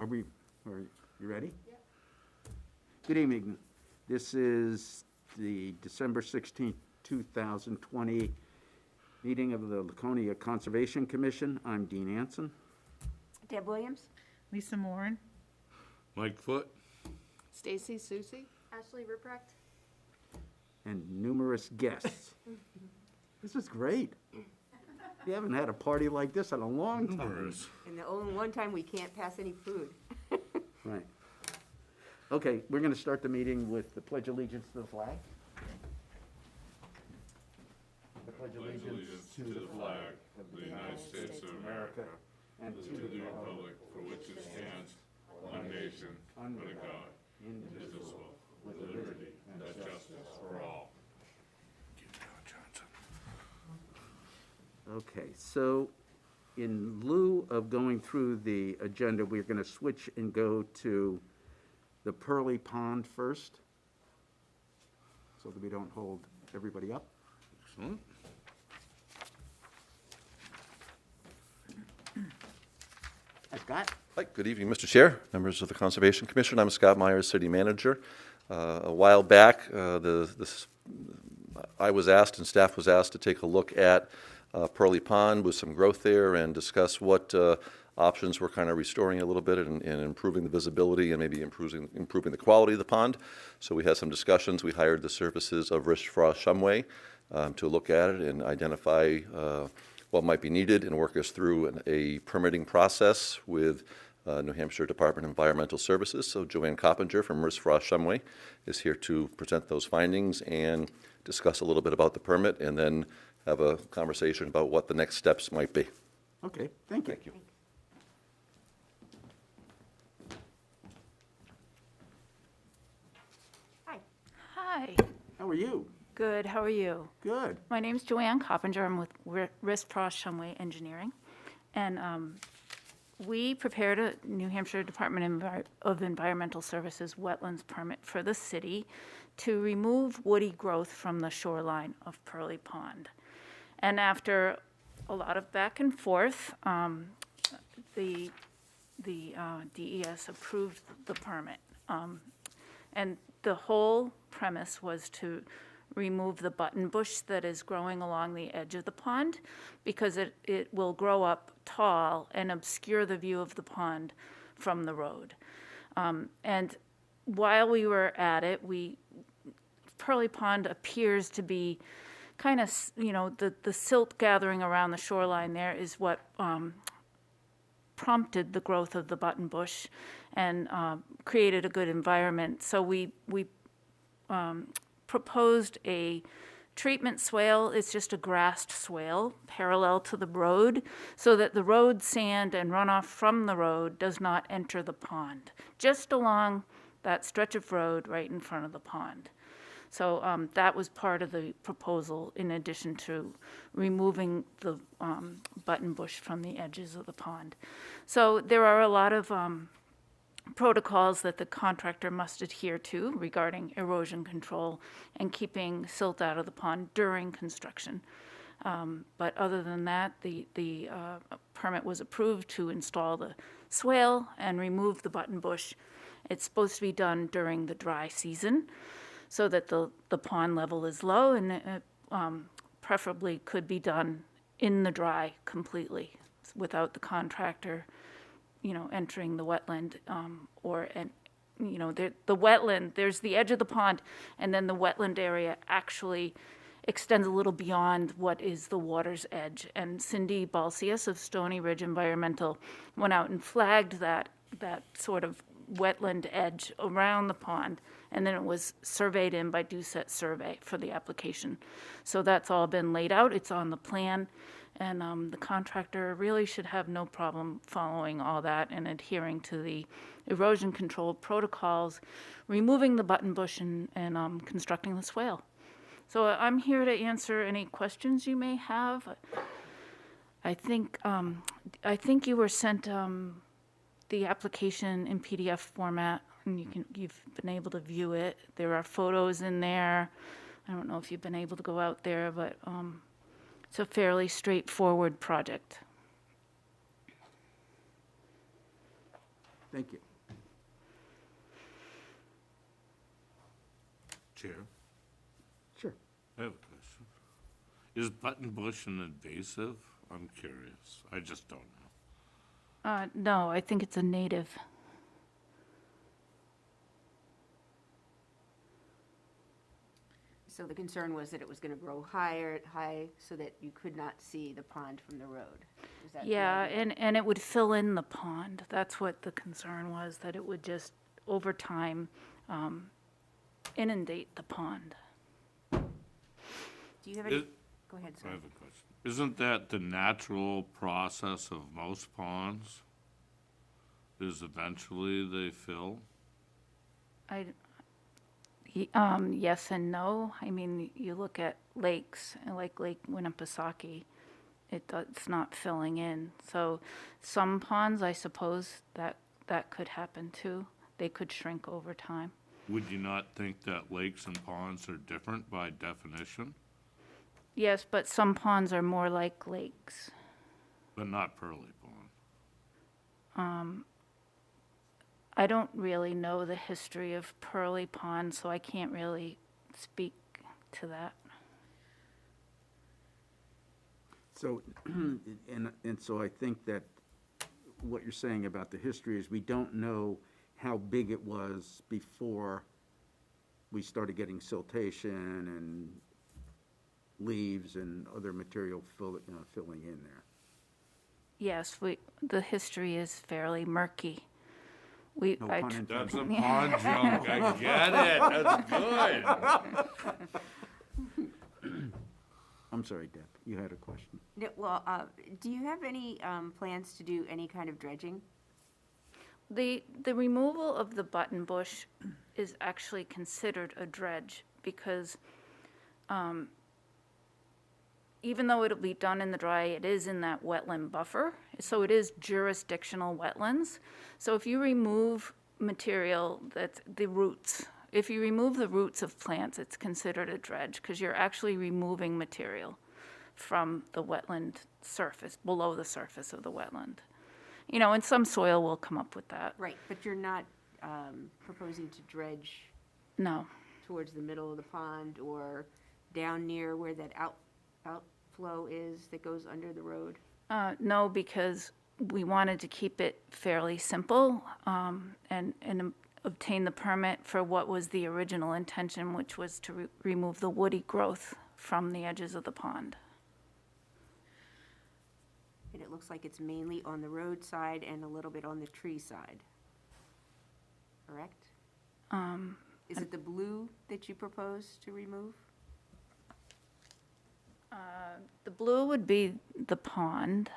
Are you ready? Yep. Good evening. This is the December 16th, 2020 meeting of the Laconia Conservation Commission. I'm Dean Anson. Deb Williams. Lisa Moran. Mike Foot. Stacy Susie. Ashley Ruprecht. And numerous guests. This is great. We haven't had a party like this in a long time. Numerous. And the only one time we can't pass any food. Right. Okay, we're going to start the meeting with the Pledge of Allegiance to the flag. The Pledge of Allegiance to the flag of the United States of America and to the republic for which it stands, one nation, under God, indivisible, with liberty and justice for all. Okay, so in lieu of going through the agenda, we're going to switch and go to the Pearly Pond first, so that we don't hold everybody up. Excellent. Scott? Hi, good evening, Mr. Chair, members of the Conservation Commission. I'm Scott Myers, City Manager. A while back, I was asked and staff was asked to take a look at Pearly Pond with some growth there and discuss what options we're kind of restoring a little bit and improving the visibility and maybe improving the quality of the pond. So we had some discussions. We hired the services of Risch Frost Shumway to look at it and identify what might be needed and work us through a permitting process with New Hampshire Department of Environmental Services. So Joanne Coppinger from Risch Frost Shumway is here to present those findings and discuss a little bit about the permit and then have a conversation about what the next steps might be. Okay, thank you. Thank you. Hi. Hi. How are you? Good. How are you? Good. My name's Joanne Coppinger. I'm with Risch Frost Shumway Engineering. And we prepared a New Hampshire Department of Environmental Services wetlands permit for the city to remove woody growth from the shoreline of Pearly Pond. And after a lot of back and forth, the DES approved the permit. And the whole premise was to remove the button bush that is growing along the edge of the pond because it will grow up tall and obscure the view of the pond from the road. And while we were at it, Pearly Pond appears to be kind of, the silt gathering around the shoreline there is what prompted the growth of the button bush and created a good environment. So we proposed a treatment swale. It's just a grassed swale parallel to the road so that the road sand and runoff from the road does not enter the pond, just along that stretch of road right in front of the pond. So that was part of the proposal in addition to removing the button bush from the edges of the pond. So there are a lot of protocols that the contractor must adhere to regarding erosion control and keeping silt out of the pond during construction. But other than that, the permit was approved to install the swale and remove the button bush. It's supposed to be done during the dry season so that the pond level is low, and it preferably could be done in the dry completely without the contractor entering the wetland, the wetland, there's the edge of the pond, and then the wetland area actually extends a little beyond what is the water's edge. And Cindy Balsius of Stony Ridge Environmental went out and flagged that sort of wetland edge around the pond, and then it was surveyed in by Doucette Survey for the application. So that's all been laid out. It's on the plan. And the contractor really should have no problem following all that and adhering to the erosion control protocols, removing the button bush and constructing the swale. So I'm here to answer any questions you may have. I think you were sent the application in PDF format, and you've been able to view it. There are photos in there. I don't know if you've been able to go out there, but it's a fairly straightforward project. Thank you. Chair, Sure. I have a question. Is buttonbush an invasive? I'm curious. I just don't know. No, I think it's a native. So the concern was that it was gonna grow high, so that you could not see the pond from the road. Is that the Yeah, idea? and it would fill in the pond. That's what the concern was, that it would just, over time, inundate the pond. Do you have any, It- go ahead, I sir. have a question. Isn't that the natural process of most ponds? Is eventually they fill? Yes and no. I mean, you look at lakes, like Lake Winnipesaukee, it's not filling in. So some ponds, I suppose, that could happen too. They could shrink over time. Would you not think that lakes and ponds are different by definition, Yes, but some ponds are more like lakes. but not Pearly Pond? I don't really know the history of Pearly Pond, so I can't really speak to that. So, and so I think that what you're saying about the history is we don't know how big it was before we started getting siltation and leaves and other material filling in there. Yes, the history is fairly murky. No pun intended. That's a pond joke, I get it, that's good. I'm sorry, Deb, you had a question. Yeah, well, do you have any plans to do any kind of dredging? The removal of the button bush is actually considered a dredge because even though it'll be done in the dry, it is in that wetland buffer, so it is jurisdictional wetlands. So if you remove material that's the roots, if you remove the roots of plants, it's considered a dredge because you're actually removing material from the wetland surface, below the surface of the wetland. You know, and some soil will come up with that. Right, but you're not proposing to dredge No. towards the middle of the pond or down near where that outflow is that goes under the road? No, because we wanted to keep it fairly simple and obtain the permit for what was the original intention, which was to remove the woody growth from the edges of the pond. And it looks like it's mainly on the road side and a little bit on the tree side. Correct? Is it the blue that you propose to remove? The blue would be the pond.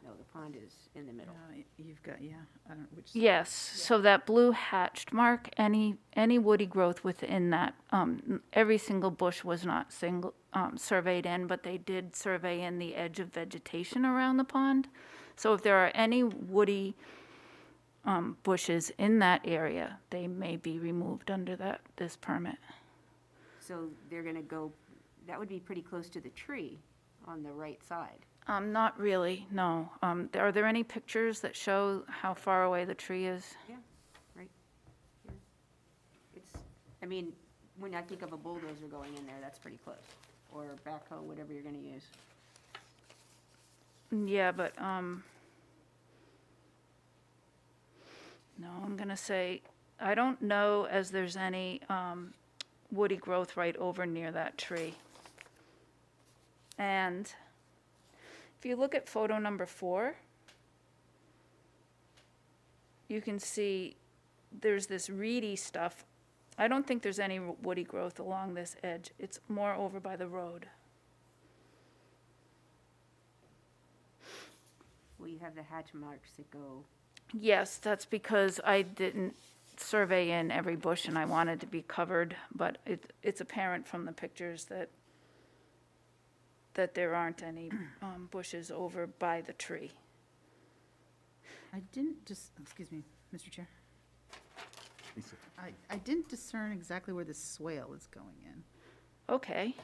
No, the pond is in the middle. You've got, yeah, I don't know which. Yes, so that blue hatched mark, any woody growth within that, every single bush was not surveyed in, but they did survey in the edge of vegetation around the pond. So if there are any woody bushes in that area, they may be removed under this permit. So they're gonna go, that would be pretty close to the tree on the right side. Not really, no. Are there any pictures that show how far away the tree is? Yeah, right here. It's, I mean, when I think of a bulldozer going in there, that's pretty close. Or backhoe, whatever you're gonna use. Yeah, but, no, I'm gonna say, I don't know as there's any, woody growth right over near that tree. And if you look at photo number 4, you can see there's this reedy stuff. I don't think there's any woody growth along this edge. It's more over by the road. Well, you have the hatch marks that go, Yes, that's because I didn't survey in every bush and I wanted to be covered, but it's apparent from the pictures that there aren't any bushes over by the tree. I didn't just, excuse me, Mr. Chair. Lisa. I didn't discern exactly where the swale is going in. Okay.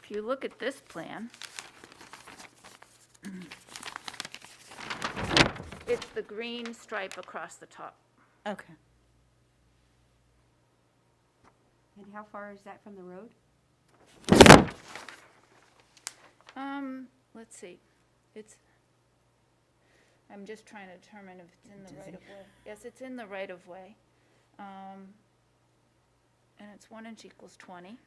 If you look at this plan, It's the green stripe across the top. Okay. And how far is that from the road? Let's see, I'm just trying to determine if it's in the right of way. Yes, it's in the right of way. And it's 1 inch equals 20.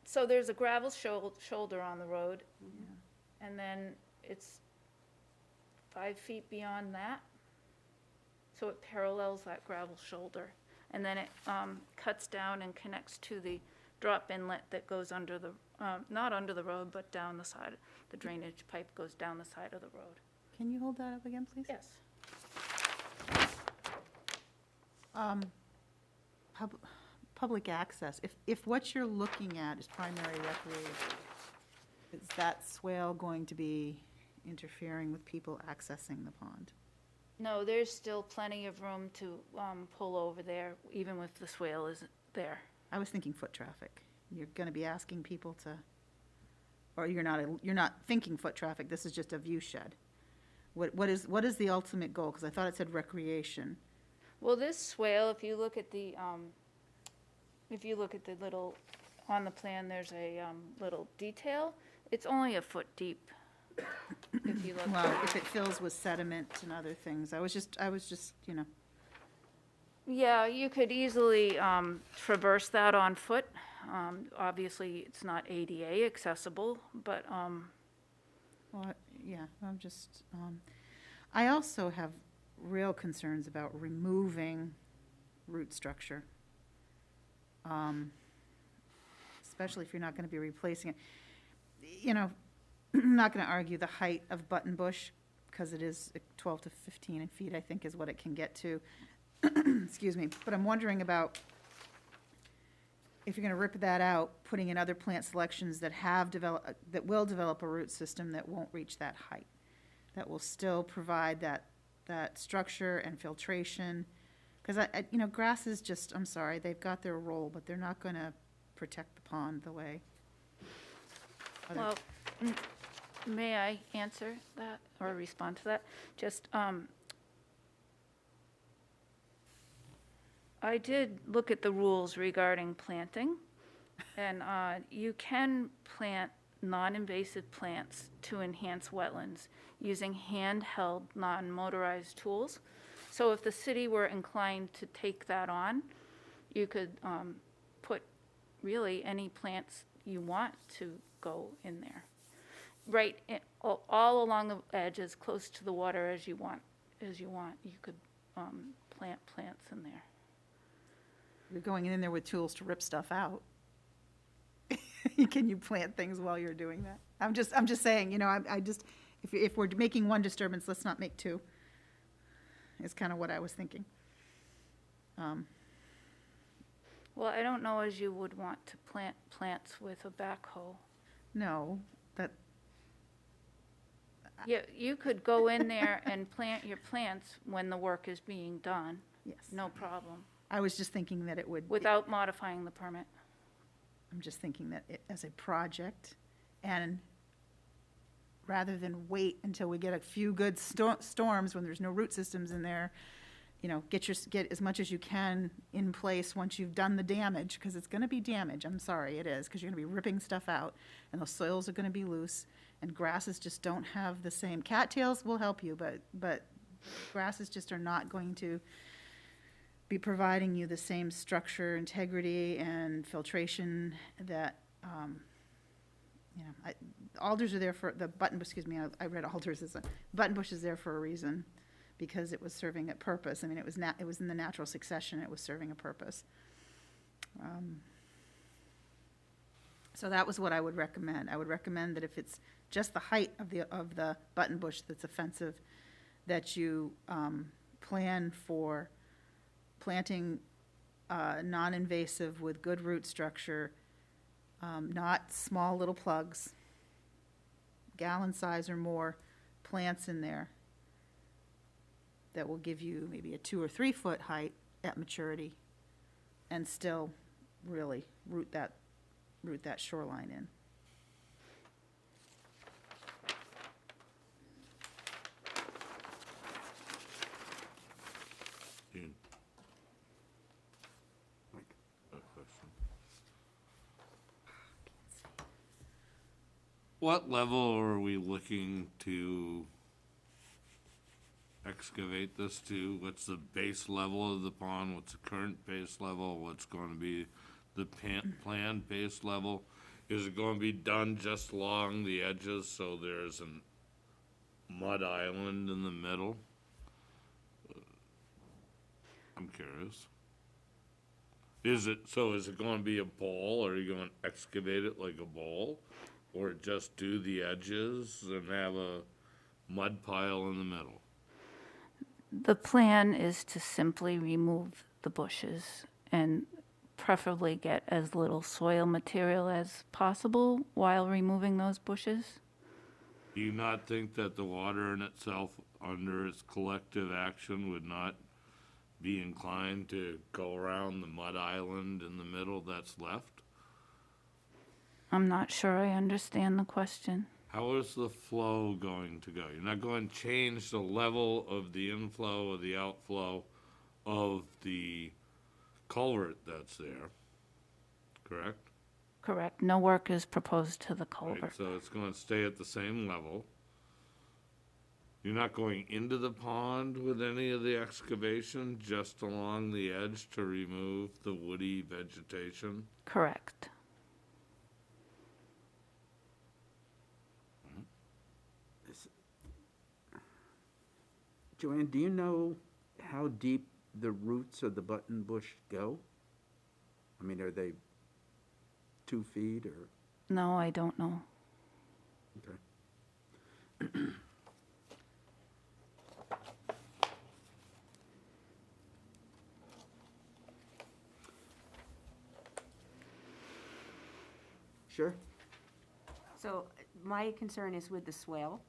So there's a gravel shoulder on the road, and then it's 5 feet beyond that. So it parallels that gravel shoulder. And then it cuts down and connects to the drop inlet that goes under the, not under the road, but down the side. The drainage pipe goes down the side of the road. Can you hold that up again, please? Yes. Public access, if what you're looking at is primary recreation, is that swale going to be interfering with people accessing the pond? No, there's still plenty of room to pull over there, even if the swale isn't there. I was thinking foot traffic. You're gonna be asking people to, or you're not thinking foot traffic, this is just a view shed. What is the ultimate goal? Because I thought it said recreation. Well, this swale, if you look at the little, on the plan, there's a little detail. It's only a foot deep, if you look. Well, if it fills with sediment and other things, I was just, Yeah, you could easily traverse that on foot. Obviously, it's not ADA accessible, but, well, yeah, I'm just, I also have real concerns about removing root structure. Especially if you're not gonna be replacing it. I'm not gonna argue the height of button bush, because it is 12 to 15 feet, I think, is what it can get to. Excuse me, but I'm wondering about, if you're gonna rip that out, putting in other plant selections that that will develop a root system that won't reach that height, that will still provide that structure and filtration. Because grass is just, I'm sorry, they've got their role, but they're not gonna protect the pond the way. well, may I answer that or respond to that? Just, I did look at the rules regarding planting, and you can plant non-invasive plants to enhance wetlands using handheld, non-motorized tools. So if the city were inclined to take that on, you could put really any plants you want to go in there. Right, all along the edge, as close to the water as you want. You could plant plants in there. You're going in there with tools to rip stuff out. Can you plant things while you're doing that? I'm just saying, I just, if we're making one disturbance, let's not make two, is kind of what I was thinking. Well, I don't know as you would want to plant plants with a backhoe. No, Yeah, you could go in there and plant your plants when the work is being done, yes. no problem, I was just thinking that it would. without modifying the permit. I'm just thinking that as a project, and rather than wait until we get a few good storms when there's no root systems in there, get as much as you can in place once you've done the damage, because it's gonna be damage, I'm sorry, it is, because you're gonna be ripping stuff out, and the soils are gonna be loose, and grasses just don't have the same, cattails will help you, but grasses just are not going to be providing you the same structure, integrity, and filtration that, alders are there for, I read alders as button bush is there for a reason, because it was serving a purpose. I mean, it was in the natural succession, it was serving a purpose. So that was what I would recommend. I would recommend that if it's just the height of the button bush that's offensive, that you plan for planting non-invasive with good root structure, not small little plugs, gallon size or more plants in there that will give you maybe a 2 or 3 foot height at maturity, and still really root that shoreline in. What level are we looking to excavate this to? What's the base level of the pond? What's the current base level? What's going to be the planned base level? Is it going to be done just along the edges so there's a mud island in the middle? I'm curious. Is it going to be a bowl? Are you going to excavate it like a bowl? Or just do the edges and have a mud pile in the middle? The plan is to simply remove the bushes and preferably get as little soil material as possible while removing those bushes. Do you not think that the water in itself, under its collective action, would not be inclined to go around the mud island in the middle that's left? I'm not sure I understand the question. How is the flow going to go? You're not going to change the level of the inflow or the outflow of the culvert that's there, correct? Correct. No work is proposed to the Right, culvert. so it's going to stay at the same level. You're not going into the pond with any of the excavation, just along the edge to remove the woody vegetation? Correct. Joanne, do you know how deep the roots of the button bush go? I mean, are they 2 feet or, No, I don't know. okay. Sure. So my concern is with the swale.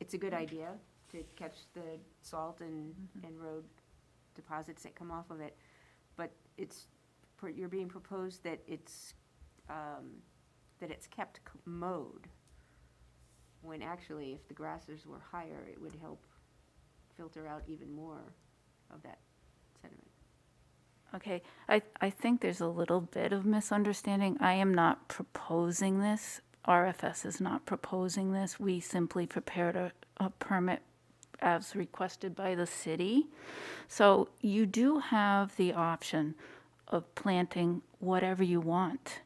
It's a good idea to catch the salt and road deposits that come off of it. But you're being proposed that it's kept mowed, when actually if the grasses were higher, it would help filter out even more of that sediment. Okay, I think there's a little bit of misunderstanding. I am not proposing this. RFS is not proposing this. We simply prepared a permit as requested by the city. So you do have the option of planting whatever you want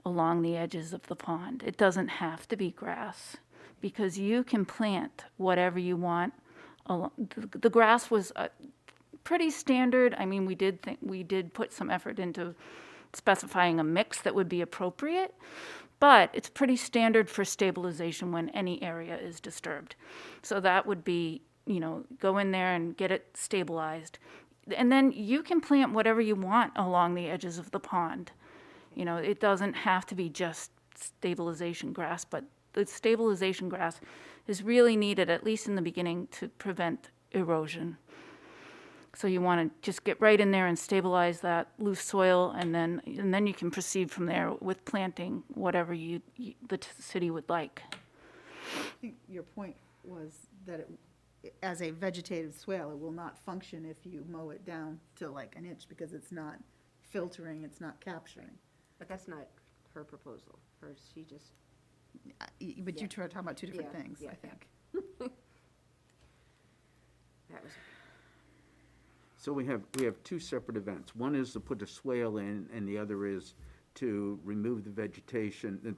along the edges of the pond. It doesn't have to be grass, because you can plant whatever you want. The grass was pretty standard. I mean, we did put some effort into specifying a mix that would be appropriate, but it's pretty standard for stabilization when any area is disturbed. So that would be, go in there and get it stabilized. And then you can plant whatever you want along the edges of the pond. It doesn't have to be just stabilization grass, but the stabilization grass is really needed, at least in the beginning, to prevent erosion. So you want to just get right in there and stabilize that loose soil, and then you can proceed from there with planting whatever the city would like. I think your point was that as a vegetative swale, it will not function if you mow it down to like an inch, because it's not filtering, it's not capturing. But that's not her proposal. She just, But you two are talking about two different Yeah, things, yeah, I think. that was, So we have 2 separate events. One is to put a swale in, and the other is to remove the vegetation,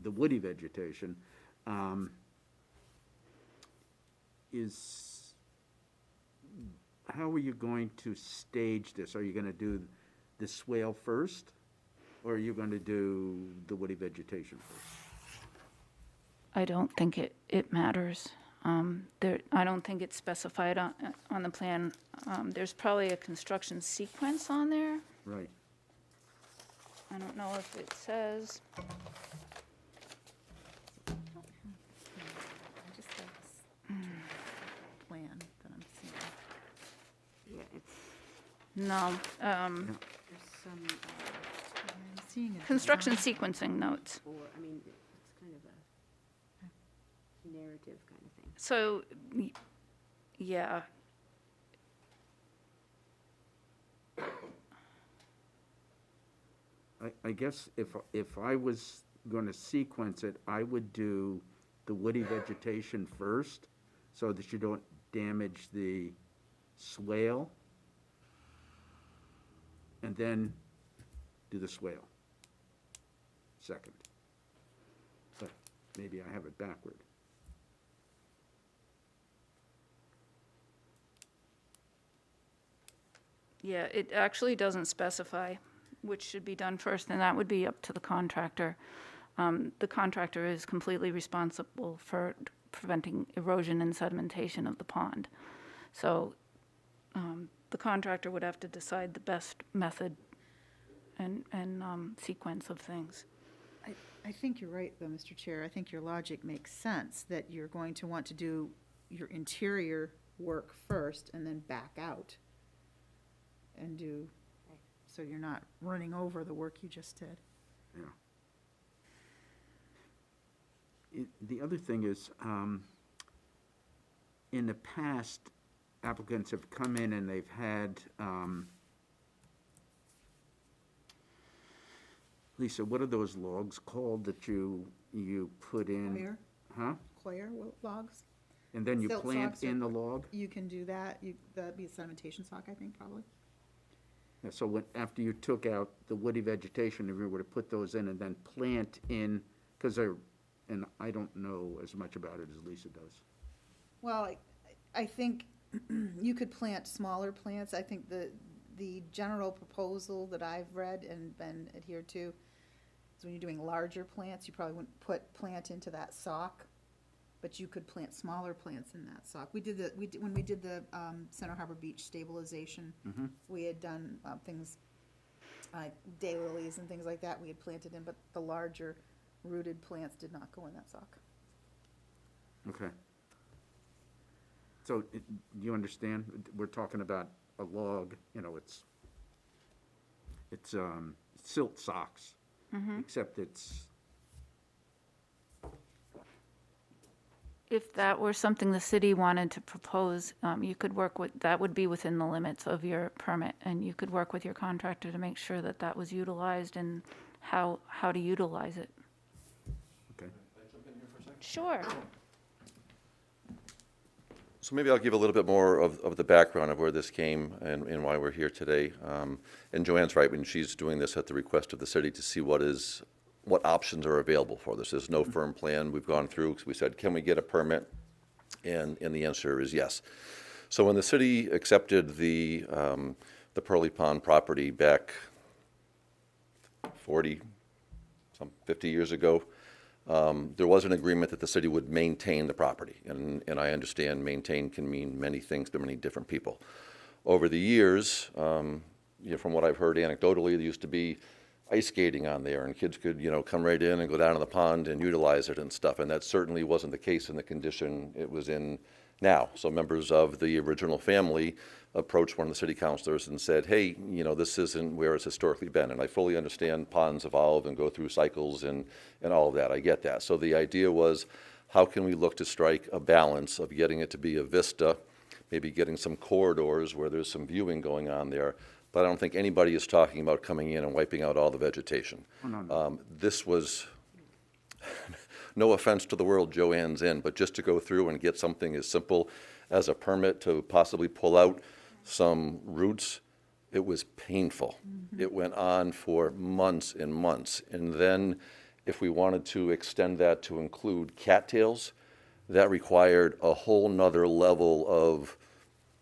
the woody vegetation. How are you going to stage this? Are you going to do the swale first, or are you going to do the woody vegetation first? I don't think it matters. I don't think it's specified on the plan. There's probably a construction sequence on there. Right. I don't know if it says. I just have this plan that I'm seeing. yeah, it's, No. there's some, I'm seeing a Construction design. sequencing notes. it's kind of a narrative kind of thing. So, yeah. I guess if I was gonna sequence it, I would do the woody vegetation first, so that you don't damage the swale, and then do the swale second. But maybe I have it backward. Yeah, it actually doesn't specify which should be done first, and that would be up to the contractor. The contractor is completely responsible for preventing erosion and sedimentation of the pond. So the contractor would have to decide the best method and sequence of things. I think you're right, though, Mr. Chair. I think your logic makes sense, that you're going to want to do your interior work first and then back out and do, so you're not running over the work you just did. Yeah. The other thing is, in the past, applicants have come in and they've had, Lisa, what are those logs called that you put in? Coir, Huh? coir logs, And then you Silt plant socks or- in the log? you can do that. That'd be a sedimentation sock, I think, probably. Yeah, so when, after you took out the woody vegetation, if you were to put those in and then plant in, because they're, and I don't know as much about it as Lisa does. Well, I think you could plant smaller plants. I think the general proposal that I've read and been adhered to is when you're doing larger plants, you probably wouldn't put plant into that sock, but you could plant smaller plants in that sock. When we did the Center Harbor Beach stabilization, we had done things like daylilies and things like that we had planted in, but the larger rooted plants did not go in that sock. Okay. So, do you understand? We're talking about a log, you know, it's silt socks, except it's, If that were something the city wanted to propose, you could work with, that would be within the limits of your permit, and you could work with your contractor to make sure that that was utilized and how to utilize it. okay. Sure. So maybe I'll give a little bit more of the background of where this came and why we're here today. And Joanne's right, when she's doing this at the request of the city to see what options are available for this. There's no firm plan we've gone through, because we said, can we get a permit? And the answer is yes. So when the city accepted the Pearly Pond property back 50 years ago, there was an agreement that the city would maintain the property. And I understand maintain can mean many things to many different people. Over the years, from what I've heard anecdotally, there used to be ice skating on there, and kids could, come right in and go down to the pond and utilize it and stuff. And that certainly wasn't the case in the condition it was in now. So members of the original family approached one of the city councilors and said, hey, this isn't where it's historically been. And I fully understand ponds evolve and go through cycles and all of that. I get that. So the idea was, how can we look to strike a balance of getting it to be a vista, maybe getting some corridors where there's some viewing going on there. But I don't think anybody is talking about coming in and wiping out all the vegetation. Oh, no. This was, no offense to the world Joanne's in, but just to go through and get something as simple as a permit to possibly pull out some roots, it was painful. It went on for months and months. And then if we wanted to extend that to include cattails, that required a whole nother level of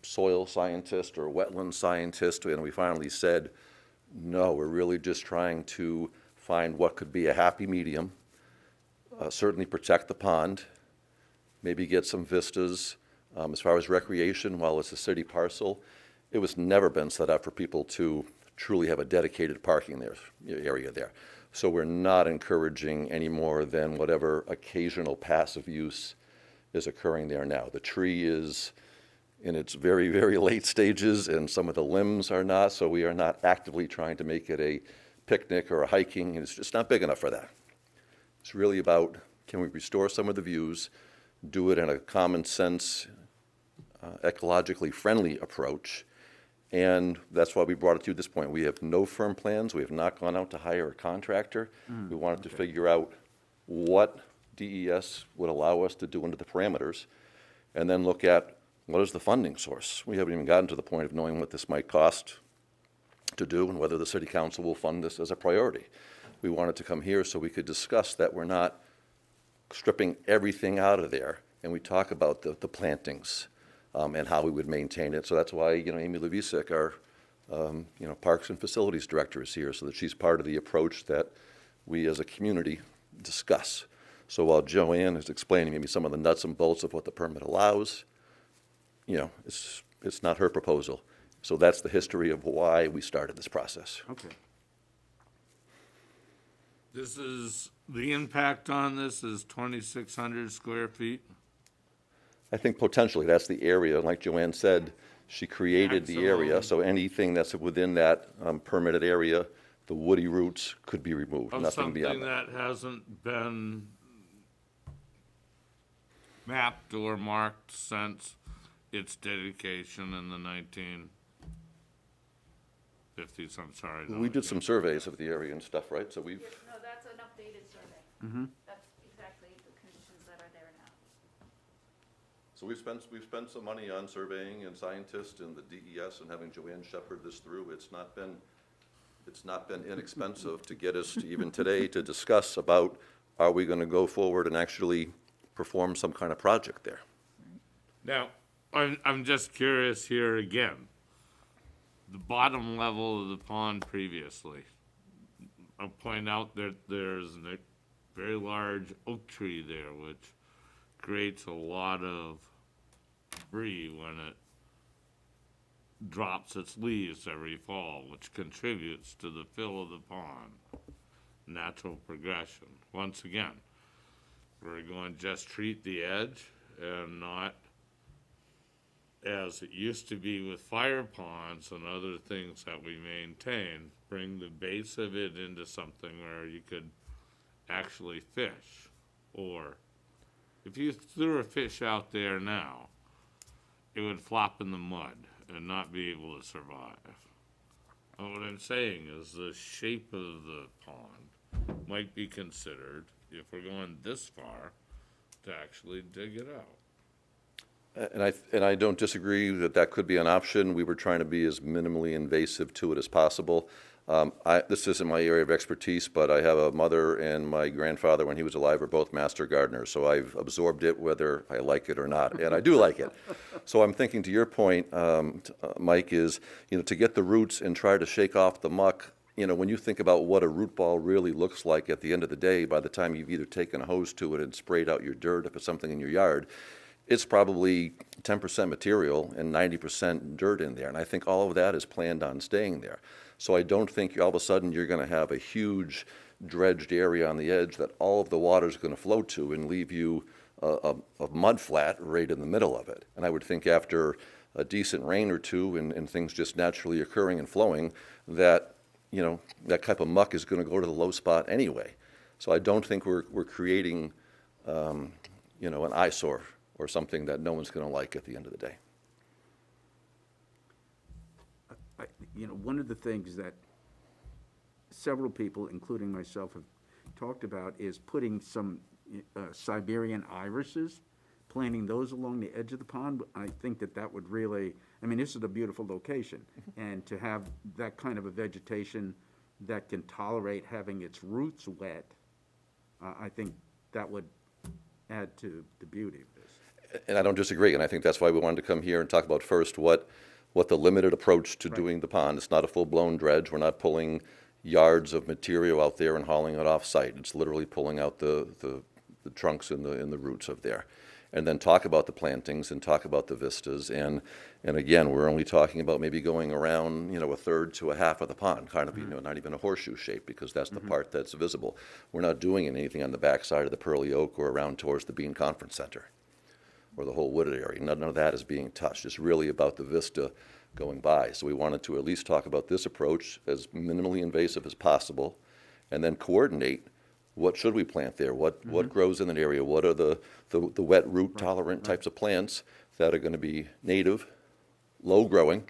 soil scientist or wetland scientist, and we finally said, no, we're really just trying to find what could be a happy medium, certainly protect the pond, maybe get some vistas. As far as recreation, while it's a city parcel, it was never been set up for people to truly have a dedicated parking area there. So we're not encouraging any more than whatever occasional passive use is occurring there now. The tree is in its very, very late stages, and some of the limbs are not, so we are not actively trying to make it a picnic or a hiking. It's just not big enough for that. It's really about, can we restore some of the views, do it in a common sense, ecologically friendly approach, And that's why we brought it to this point. We have no firm plans. We have not gone out to hire a contractor. We wanted to figure out what DES would allow us to do under the parameters, and then look at what is the funding source. We haven't even gotten to the point of knowing what this might cost to do and whether the city council will fund this as a priority. We wanted to come here so we could discuss that we're not stripping everything out of there, and we talk about the plantings and how we would maintain it. So that's why, Amy Levisek, our, Parks and Facilities Director, is here, so that she's part of the approach that we as a community discuss. So while Joanne is explaining maybe some of the nuts and bolts of what the permit allows, it's not her proposal. So that's the history of why we started this process. Okay. This is, the impact on this is 2,600 square feet? I think potentially that's the area. Like Joanne said, she created the area, so anything that's within that permitted area, the woody roots could be removed, Of nothing beyond something that. that hasn't been mapped or marked since its dedication in the 1950s, I'm sorry. We did some surveys of the area and stuff, right? So we've, No, that's an updated survey. That's exactly the conditions that are there now. so we've spent some money on surveying and scientists and the DES and having Joanne shepherd this through. It's not been inexpensive to get us to even today to discuss about, are we going to go forward and actually perform some kind of project there? Now, I'm just curious here again. The bottom level of the pond previously. I'll point out that there's a very large oak tree there, which creates a lot of debris when it drops its leaves every fall, which contributes to the fill of the pond. Natural progression. Once again, we're going to just treat the edge and not, as it used to be with fire ponds and other things that we maintain, bring the base of it into something where you could actually fish. Or if you threw a fish out there now, it would flop in the mud and not be able to survive. And what I'm saying is the shape of the pond might be considered, if we're going this far, to actually dig it out. And I don't disagree that that could be an option. We were trying to be as minimally invasive to it as possible. This isn't my area of expertise, but I have a mother and my grandfather, when he was alive, were both master gardeners, so I've absorbed it whether I like it or not, and I do like it. So I'm thinking, to your point, Mike, is, to get the roots and try to shake off the muck. When you think about what a root ball really looks like at the end of the day, by the time you've either taken a hose to it and sprayed out your dirt, if it's something in your yard, it's probably 10% material and 90% dirt in there. And I think all of that is planned on staying there. So I don't think all of a sudden you're going to have a huge dredged area on the edge that all of the water is going to flow to and leave you a mud flat right in the middle of it. And I would think after a decent rain or two and things just naturally occurring and flowing, that, that type of muck is going to go to the low spot anyway. So I don't think we're creating, an eyesore or something that no one's going to like at the end of the day. One of the things that several people, including myself, have talked about is putting some Siberian irises, planting those along the edge of the pond. I think that would really, this is a beautiful location, and to have that kind of a vegetation that can tolerate having its roots wet, I think that would add to the beauty of this. And I don't disagree, and I think that's why we wanted to come here and talk about first what the limited approach to doing the pond. It's not a full-blown dredge. We're not pulling yards of material out there and hauling it off-site. It's literally pulling out the trunks and the roots of there. And then talk about the plantings and talk about the vistas. And again, we're only talking about maybe going around, a third to a half of the pond, kind of, not even a horseshoe shape, because that's the part that's visible. We're not doing anything on the backside of the Pearly Oak or around towards the Bean Conference Center or the whole wooded area. None of that is being touched. It's really about the vista going by. So we wanted to at least talk about this approach as minimally invasive as possible, and then coordinate what should we plant there, what grows in that area, what are the wet root tolerant types of plants that are going to be native, low growing,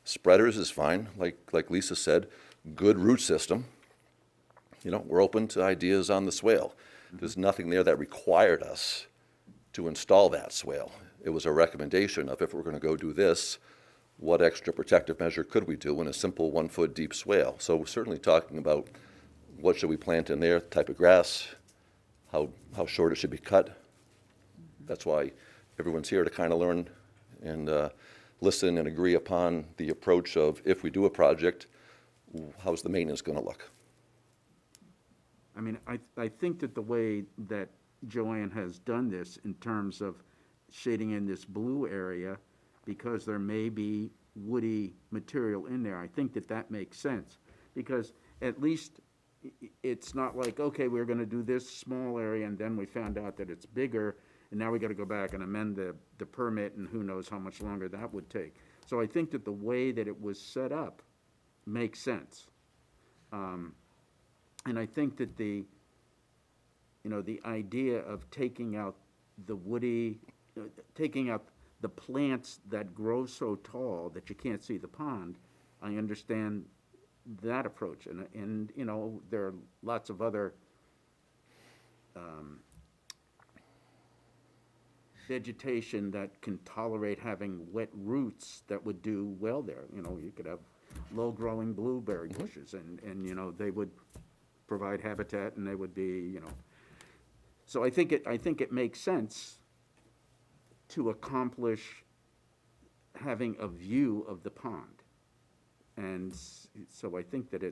Spreaders is fine, like Lisa said, good root system. You know, we're open to ideas on the swale. There's nothing there that required us to install that swale. It was a recommendation of if we're gonna go do this, what extra protective measure could we do in a simple 1-foot deep swale? So we're certainly talking about what should we plant in there, type of grass, how short it should be cut. That's why everyone's here to kind of learn and listen and agree upon the approach of if we do a project, how's the maintenance gonna look? I mean, I think that the way that Joanne has done this in terms of shading in this blue area, because there may be woody material in there, I think that that makes sense. Because at least it's not like, okay, we're gonna do this small area and then we found out that it's bigger and now we gotta go back and amend the permit and who knows how much longer that would take. So I think that the way that it was set up makes sense. And I think that the idea of taking out the woody, taking out the plants that grow so tall that you can't see the pond, I understand that approach. And there are lots of other vegetation that can tolerate having wet roots that would do well there. You could have low-growing blueberry bushes, and they would provide habitat, and they would be, So I think it makes sense to accomplish having a view of the pond. And so I think it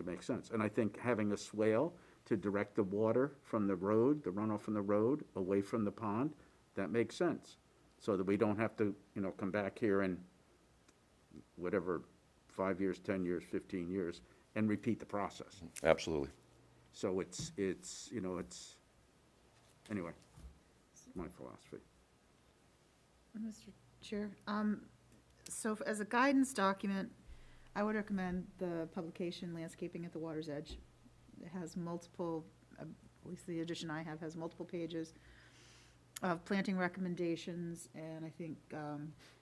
makes sense. And I think having a swale to direct the water from the road, the runoff from the road, away from the pond, that makes sense. So that we don't have to, come back here in whatever, 5 years, 10 years, 15 years, and repeat the process. Absolutely. So it's anyway, my philosophy. Mr. Chair, so as a guidance document, I would recommend the publication Landscaping at the Water's Edge. It has multiple, at least the edition I have, has multiple pages of planting recommendations, and I think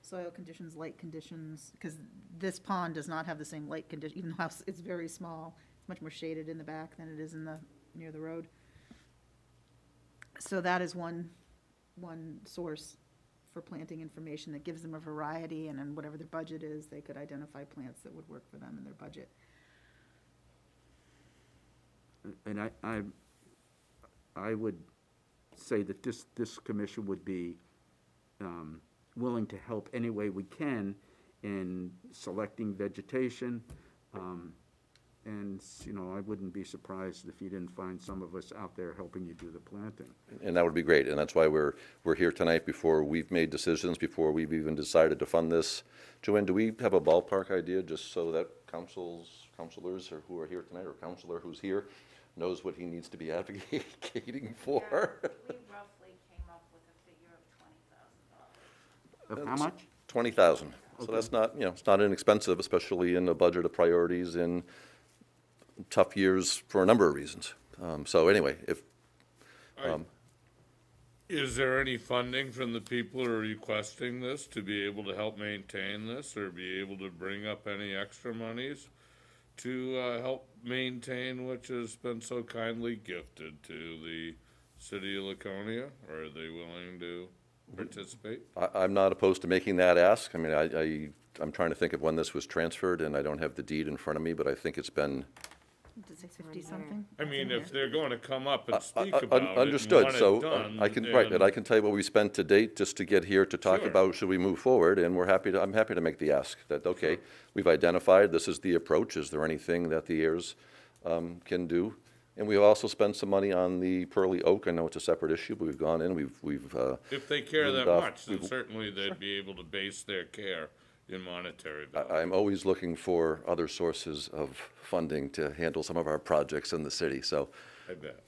soil conditions, light conditions, because this pond does not have the same light condition, even though it's very small. It's much more shaded in the back than it is near the road. So that is one source for planting information that gives them a variety, and then whatever their budget is, they could identify plants that would work for them in their budget. And I would say that this commission would be willing to help any way we can in selecting vegetation. And, I wouldn't be surprised if you didn't find some of us out there helping you do the planting. And that would be great, and that's why we're here tonight before we've made decisions, before we've even decided to fund this. Joanne, do we have a ballpark idea, just so that counselors or who are here tonight, or counselor who's here, knows what he needs to be advocating for? We roughly came up with a figure of $20,000. Of how much? 20,000. So Okay. that's not, it's not inexpensive, especially in a budget of priorities in tough years for a number of reasons. So anyway, if, Is there any funding from the people who are requesting this to be able to help maintain this, or be able to bring up any extra monies to help maintain which has been so kindly gifted to the city of Laconia? Or are they willing to participate? I'm not opposed to making that ask. I mean, I'm trying to think of when this was transferred, and I don't have the deed in front of me, but I think it's been, Does it say 50-something? I mean, if they're going to come up and speak about it and understood. want it So done, I can, right, and then- I can tell you what we spent to date just to get here to talk Sure. about should we move forward, and I'm happy to make the ask that, okay, we've identified this is the approach. Is there anything that the heirs can do? And we've also spent some money on the Pearly Oak. I know it's a separate issue, but we've gone in, we've If they care that moved off. much, then certainly they'd be able to base their care in monetary value. I'm always looking for other sources of funding to handle some of our projects in the city, so. I bet.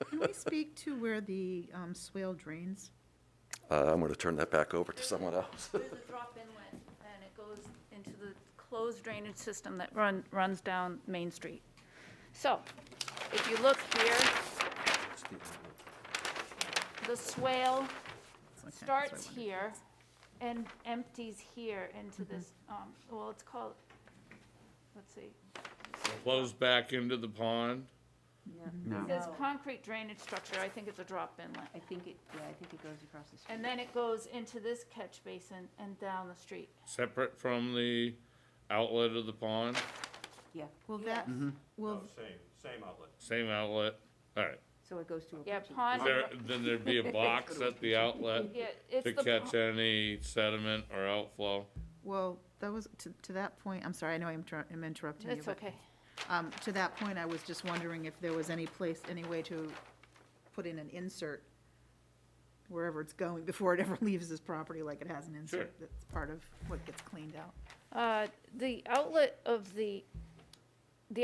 Can we speak to where the swale drains? I'm going to turn that back over to someone else. There's a drop inlet, and it goes into the closed drainage system that runs down Main Street. So, if you look here, the swale starts here and empties here into this, well, it's called, let's see. Flows back into the pond. No. It says concrete drainage structure, I think it's a drop inlet. I think it goes across the street. And then it goes into this catch basin and down the street. Separate from the outlet of the pond, Yeah, Will that, will, Same outlet. same outlet, all right. so it goes to a. Yeah, pitching. pond, Then there'd be a box at the outlet yeah, it's to the, catch any sediment or outflow. well, that was, to that point, I'm sorry, I know I'm interrupting you, it's but, okay. to that point, I was just wondering if there was any place, any way to put in an insert wherever it's going before it ever leaves this property, like it has an insert that's part of what gets cleaned out. The outlet of the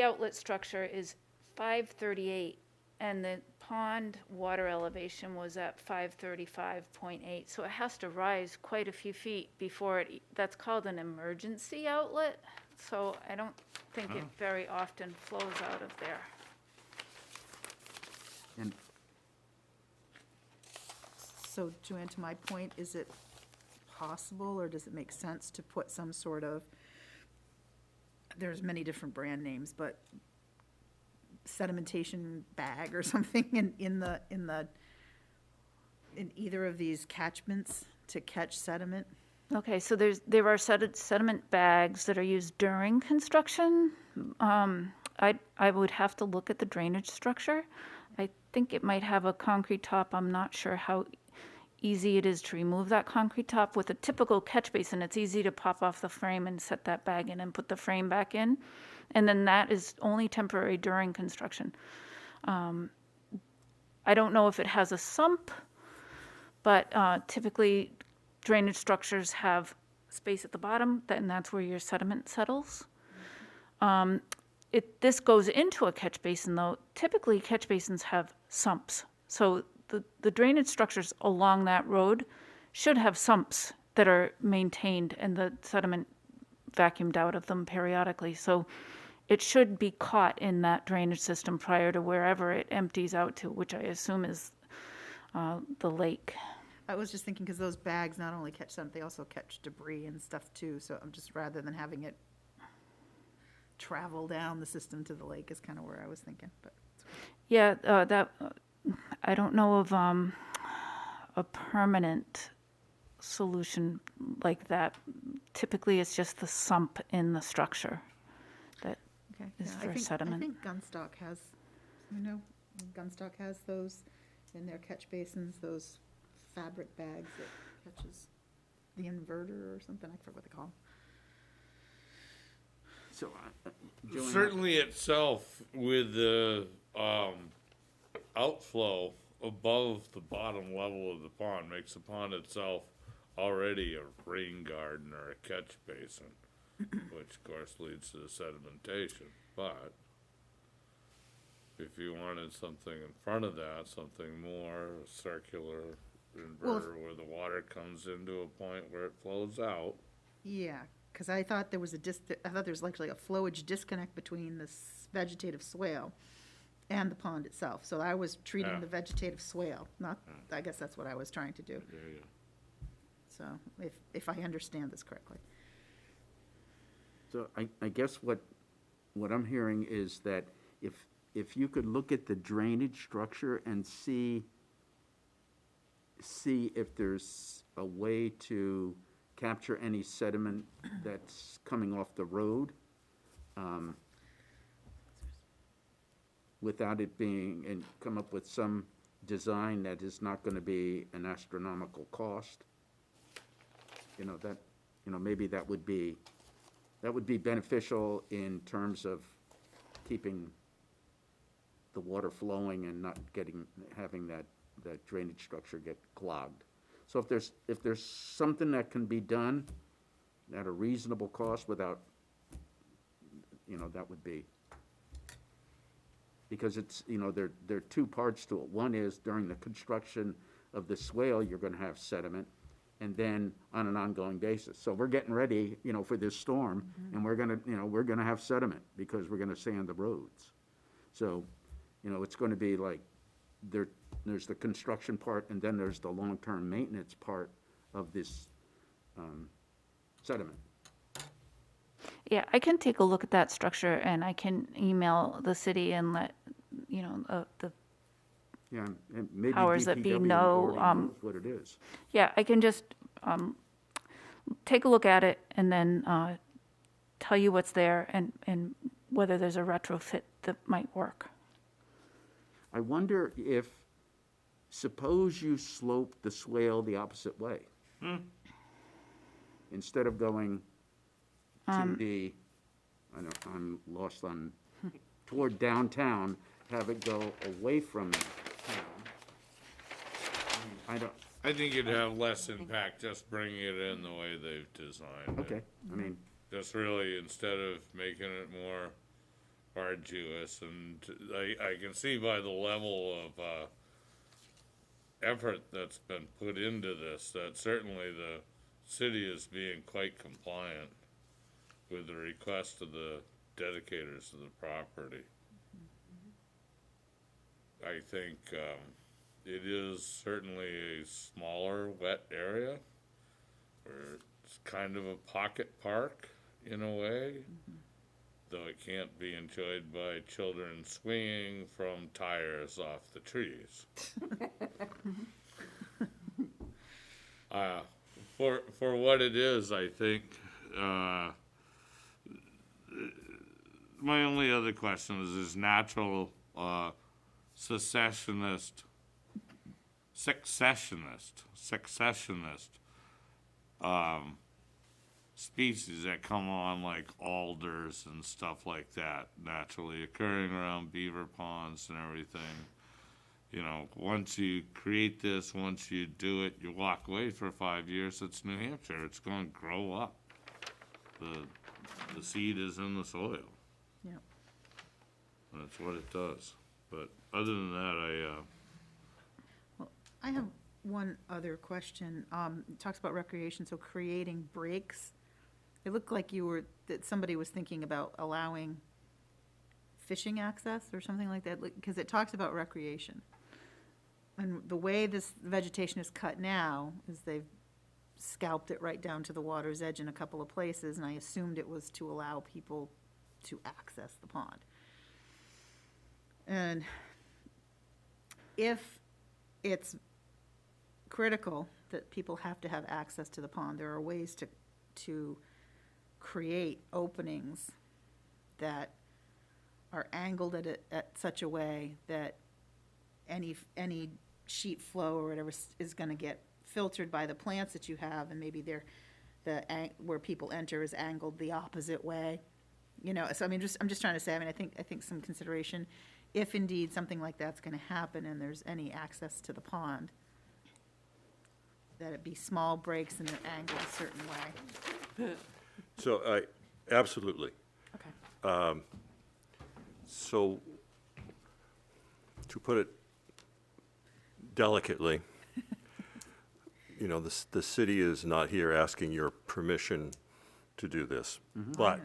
outlet structure is 538, and the pond water elevation was at 535.8, so it has to rise quite a few feet before it, that's called an emergency outlet, so I don't think it very often flows out of there. And So Joanne, to my point, is it possible, or does it make sense to put some sort of, there's many different brand names, but sedimentation bag or something in either of these catchments to catch sediment? Okay, so there are sediment bags that are used during construction. I would have to look at the drainage structure. I think it might have a concrete top. I'm not sure how easy it is to remove that concrete top. With a typical catch basin, it's easy to pop off the frame and set that bag in and put the frame back in. And then that is only temporary during construction. I don't know if it has a sump, but typically drainage structures have space at the bottom, and that's where your sediment settles. This goes into a catch basin, though. Typically, catch basins have sumps. So the drainage structures along that road should have sumps that are maintained and the sediment vacuumed out of them periodically. So it should be caught in that drainage system prior to wherever it empties out to, which I assume is the lake. I was just thinking, because those bags not only catch sediment, they also catch debris and stuff too, so I'm just, rather than having it travel down the system to the lake is kind of where I was thinking, but. Yeah, I don't know of a permanent solution like that. Typically, it's just the sump in the structure that Okay, is yeah, for sediment. I think Gunstock has, Gunstock has those in their catch basins, those fabric bags that catches the inverter or something, I forget what they call them. so, Joanne, Certainly itself with the outflow above the bottom level of the pond makes the pond itself already a rain garden or a catch basin, which of course leads to the sedimentation. But if you wanted something in front of that, something more circular inverter where the water comes into a point where it flows out. Yeah, because I thought there was I thought there was actually a flowage disconnect between this vegetative swale and the pond itself. So I was treating Yeah. the vegetative swale, not, I guess that's what I was trying to do. There you go. So if I understand this correctly. so I guess what I'm hearing is that if you could look at the drainage structure and see if there's a way to capture any sediment that's coming off the road, without it being, and come up with some design that is not gonna be an astronomical cost. Maybe that would be beneficial in terms of keeping the water flowing and not having that drainage structure get clogged. So if there's something that can be done at a reasonable cost without, that would be. Because it's, there are two parts to it. One is during the construction of the swale, you're gonna have sediment, and then on an ongoing basis. So we're getting ready, for this storm, and we're gonna have sediment because we're gonna sand the roads. So, it's gonna be like, there's the construction part, and then there's the long-term maintenance part of this sediment. Yeah, I can take a look at that structure and I can email the city and let, the Yeah, and maybe Powers that be DPW know, already knows what it is. yeah, I can just take a look at it and then tell you what's there and whether there's a retrofit that might work. I wonder if, suppose you slope the swale the opposite way. Instead of going to I'm lost on, toward downtown, have it go away from town. I think you'd have less impact just bringing it in the way they've designed it. Okay, I mean, Just really, instead of making it more arduous, and I can see by the level of effort that's been put into this, that certainly the city is being quite compliant with the request of the dedicators of the property. I think it is certainly a smaller wet area, where it's kind of a pocket park in a way, though it can't be enjoyed by children swinging from tires off the trees. For what it is, I think, my only other question is natural successionist species that come on, like alders and stuff like that, naturally occurring around beaver ponds and everything. Once you create this, once you do it, you walk away for 5 years, it's New Hampshire, it's going to grow up. The seed is in the soil. Yep. That's what it does. But other than that, Well, I have one other question. It talks about recreation, so creating breaks. It looked like that somebody was thinking about allowing fishing access or something like that, because it talks about recreation. And the way this vegetation is cut now is they've scalped it right down to the water's edge in a couple of places, and I assumed it was to allow people to access the pond. And if it's critical that people have to have access to the pond, there are ways to create openings that are angled at such a way that any sheet flow or whatever is going to get filtered by the plants that you have, and maybe where people enter is angled the opposite way. So I'm just trying to say, I think some consideration, if indeed something like that's going to happen and there's any access to the pond, that it be small breaks and they're angled a certain way. So, absolutely. Okay. So, to put it delicately, the city is not here asking your permission to do this, but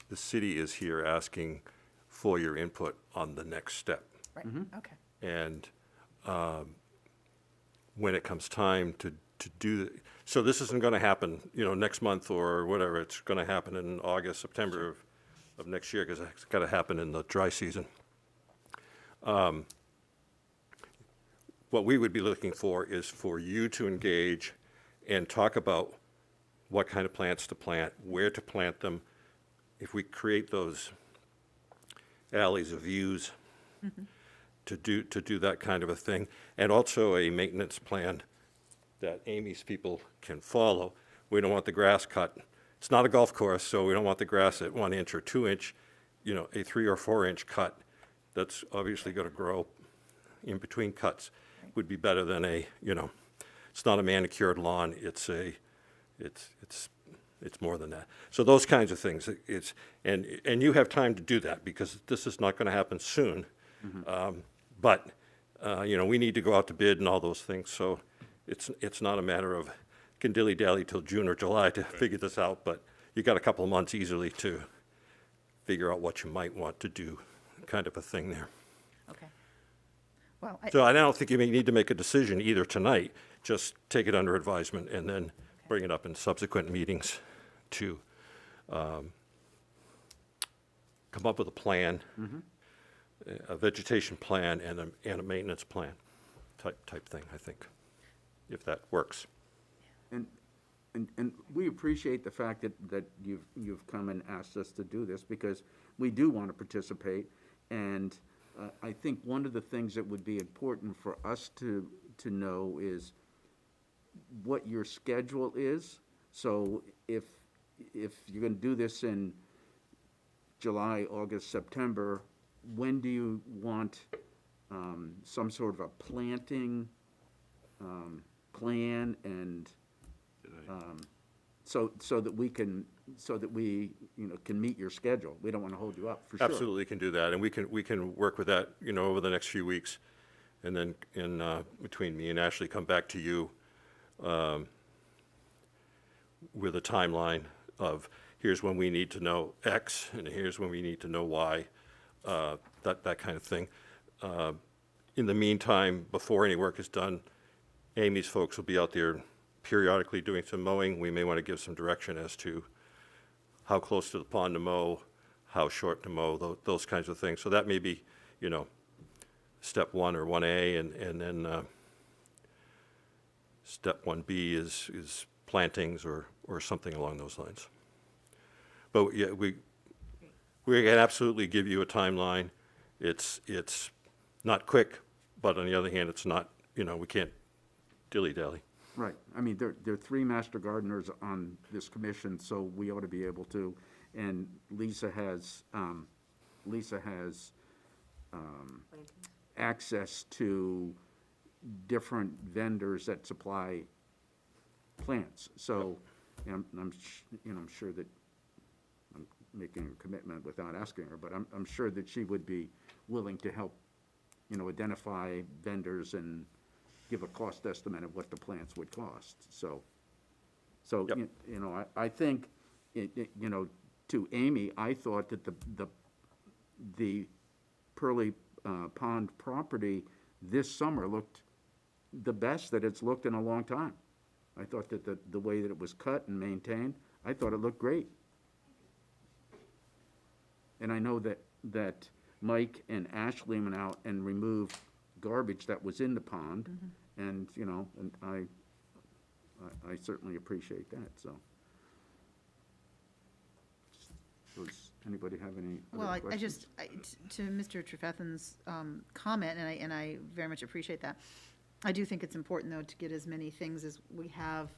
the city is here asking for your input on the next step. Right, okay. And when it comes time to do, so this isn't going to happen, next month or whatever. It's going to happen in August, September of next year, because it's got to happen in the dry season. What we would be looking for is for you to engage and talk about what kind of plants to plant, where to plant them. If we create those alleys of views to do that kind of a thing, and also a maintenance plan that Amy's people can follow. We don't want the grass cut. It's not a golf course, so we don't want the grass at 1 inch or 2 inch, a 3 or 4 inch cut that's obviously going to grow in between cuts would be better than it's not a manicured lawn, it's more than that. So those kinds of things, and you have time to do that, because this is not going to happen soon. But we need to go out to bid and all those things, so it's not a matter of can dilly-dally till June or July to figure this out, but you got a couple of months easily to figure out what you might want to do, kind of a thing there. Okay. Well, So I don't think you may need to make a decision either tonight, just take it under advisement and then bring it up in subsequent meetings to come up with a plan, a vegetation plan and a maintenance plan type thing, I think, if that works. And we appreciate the fact that you've come and asked us to do this, because we do want to participate. And I think one of the things that would be important for us to know is what your schedule is. So if you're going to do this in July, August, September, when do you want some sort of a planting plan, and so that we can can meet your schedule? We don't want to hold you up, for sure. Absolutely can do that, and we can work with that, over the next few weeks, and then between me and Ashley, come back to you with a timeline of here's when we need to know X, and here's when we need to know Y, that kind of thing. In the meantime, before any work is done, Amy's folks will be out there periodically doing some mowing. We may want to give some direction as to how close to the pond to mow, how short to mow, those kinds of things. So that may be, step 1 or 1A, and then step 1B is plantings or something along those lines. But yeah, we can absolutely give you a timeline. It's not quick, but on the other hand, it's not, we can't dilly-dally. Right. I mean, there are 3 master gardeners on this commission, so we ought to be able to. And Lisa has access to different vendors that supply plants. So, I'm sure that I'm making a commitment without asking her, but I'm sure that she would be willing to help, identify vendors and give a cost estimate of what the plants would cost. So, Yep. I think, to Amy, I thought that the Pearly Pond property this summer looked the best that it's looked in a long time. I thought that the way that it was cut and maintained, I thought it looked great. And I know that Mike and Ashley went out and removed garbage that was in the pond, and, and I certainly appreciate that, so. Does anybody have any Well, other questions? to Mr. Trefethen's comment, and I very much appreciate that. I do think it's important, though, to get as many things as we have,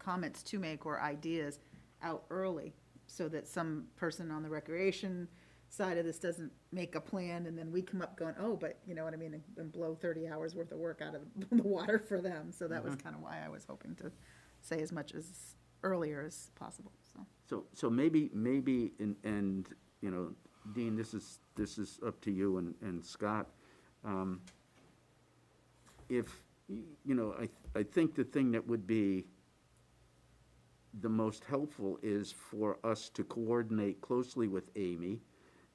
comments to make or ideas out early, so that some person on the recreation side of this doesn't make a plan, and then we come up going, oh, but, you know what I mean, and blow 30 hours worth of work out of the water for them. So that was kind of why I was hoping to say as much as earlier as possible, so. So maybe, and, Dean, this is up to you and Scott. If, I think the thing that would be the most helpful is for us to coordinate closely with Amy.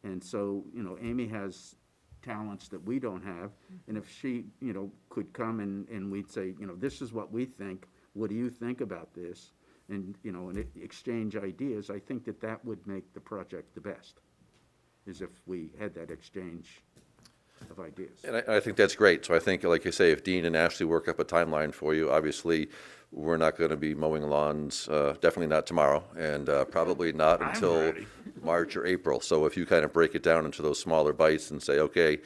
And so, Amy has talents that we don't have. And if she, could come and we'd say, this is what we think, what do you think about this? And, and exchange ideas, I think that would make the project the best, is if we had that exchange of ideas. And I think that's great. So I think, like I say, if Dean and Ashley work up a timeline for you, obviously, we're not going to be mowing lawns, definitely not tomorrow, and probably not until March or April. So if you kind of break it down into those smaller bites and say, okay,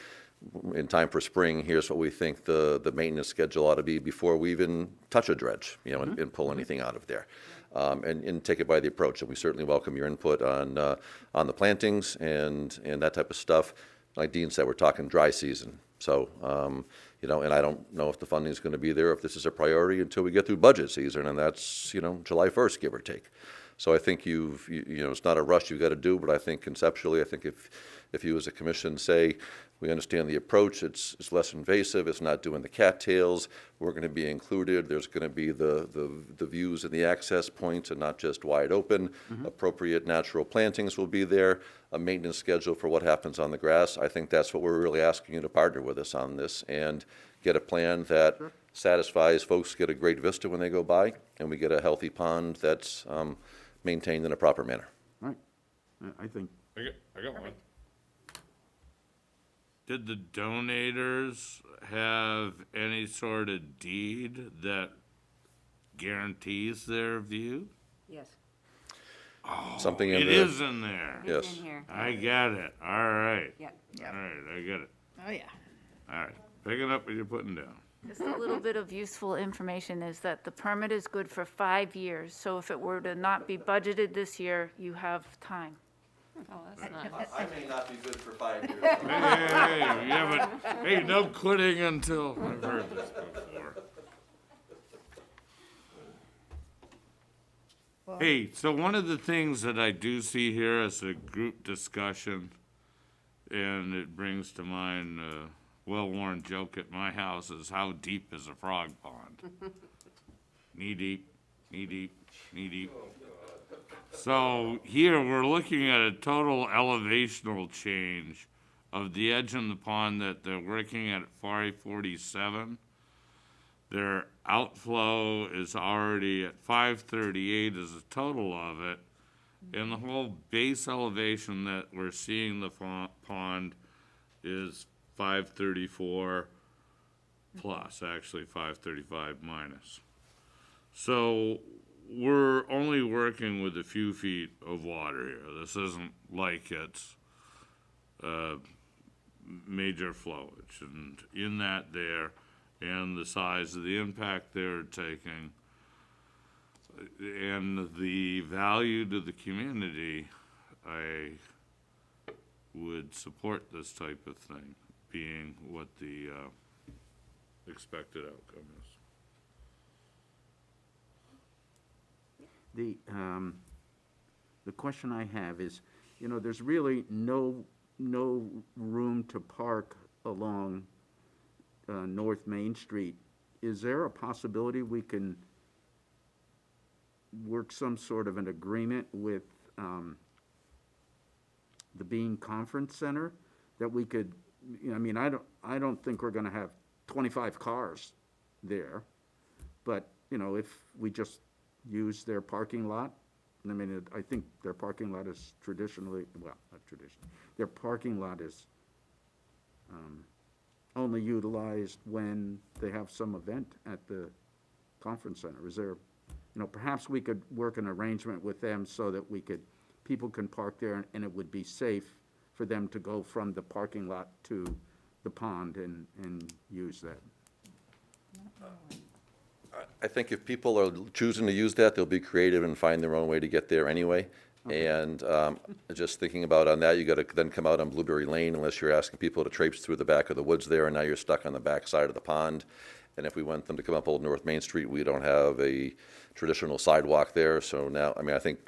in time for spring, here's what we think the maintenance schedule ought to be before we even touch a dredge, and pull anything out of there. And take it by the approach. And we certainly welcome your input on the plantings and that type of stuff. Like Dean said, we're talking dry season. So, and I don't know if the funding is going to be there, if this is a priority until we get through budget season, and that's, July 1st, give or take. So I think it's not a rush you've got to do, but I think conceptually, I think if you as a commission say, we understand the approach, it's less invasive, it's not doing the cattails, we're going to be included, there's going to be the views and the access points and not just wide open, appropriate natural plantings will be there, a maintenance schedule for what happens on the grass. I think that's what we're really asking you to partner with us on this and get a plan that satisfies folks, get a great vista when they go by, and we get a healthy pond that's maintained in a proper manner. Right. I think, I got one. Did the donators have any sort of deed that guarantees their view? Yes. Something in It the, is in there. It's Yes. in here. I got it. All right. Yep. All right, I get it. Oh, yeah. All right. Picking up what you're putting down. Just a little bit of useful information is that the permit is good for 5 years. So if it were to not be budgeted this year, you have time. Oh, that's nice. I may not be good for 5 years. Hey, yeah, but, hey, no quitting until, I've heard this before. Hey, so one of the things that I do see here as a group discussion, and it brings to mind a well-worn joke at my house, is how deep is a frog pond? Knee deep, knee deep, knee deep. So here, we're looking at a total elevational change of the edge in the pond that they're working at 547. Their outflow is already at 538 as a total of it. And the whole base elevation that we're seeing the pond is 534 plus, actually 535 minus. So we're only working with a few feet of water here. This isn't like it's major flowage. And in that there, and the size of the impact they're taking, and the value to the community, I would support this type of thing, being what the expected outcome is. the question I have is, you know, there's really no room to park along North Main Street. Is there a possibility we can work some sort of an agreement with the Bean Conference Center that we could, you know, I mean, I don't think we're gonna have 25 cars there, but, you know, if we just use their parking lot, I mean, I think their parking lot is traditionally, well, not traditionally, their parking lot is only utilized when they have some event at the conference center. Is there, you know, perhaps we could work an arrangement with them so that people can park there and it would be safe for them to go from the parking lot to the pond and use that. I think if people are choosing to use that, they'll be creative and find their own way to get there anyway. And just thinking about on that, you got to then come out on Blueberry Lane unless you're asking people to traipse through the back of the woods there, and now you're stuck on the back side of the pond. And if we want them to come up Old North Main Street, we don't have a traditional sidewalk there. So now, I mean, I think,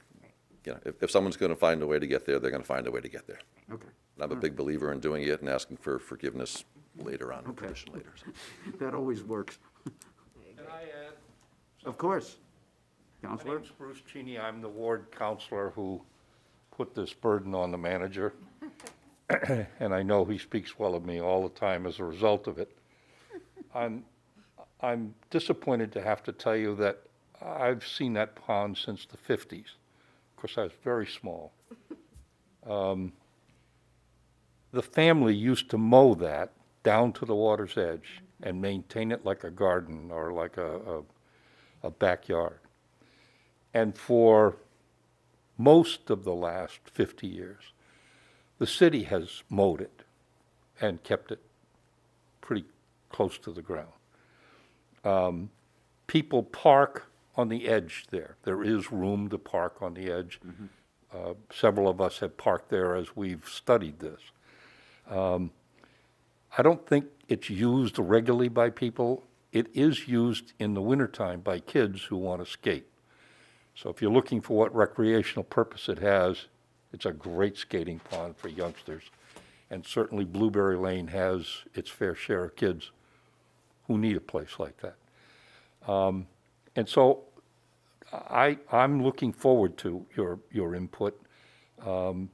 you know, if someone's going to find a way to get there, they're going to find a way to get there. Okay. I'm a big believer in doing it and asking for forgiveness later on, Okay. permission later. That always works. Can I add? Of course. My Counselor? name's Bruce Cheney. I'm the ward counselor who put this burden on the manager. And I know he speaks well of me all the time as a result of it. I'm disappointed to have to tell you that I've seen that pond since the 50s. Of course, I was very small. The family used to mow that down to the water's edge and maintain it like a garden or like a backyard. And for most of the last 50 years, the city has mowed it and kept it pretty close to the ground. People park on the edge there. There is room to park on the edge. Several of us have parked there as we've studied this. I don't think it's used regularly by people. It is used in the wintertime by kids who want to skate. So if you're looking for what recreational purpose it has, it's a great skating pond for youngsters. And certainly Blueberry Lane has its fair share of kids who need a place like that. And so I'm looking forward to your input. And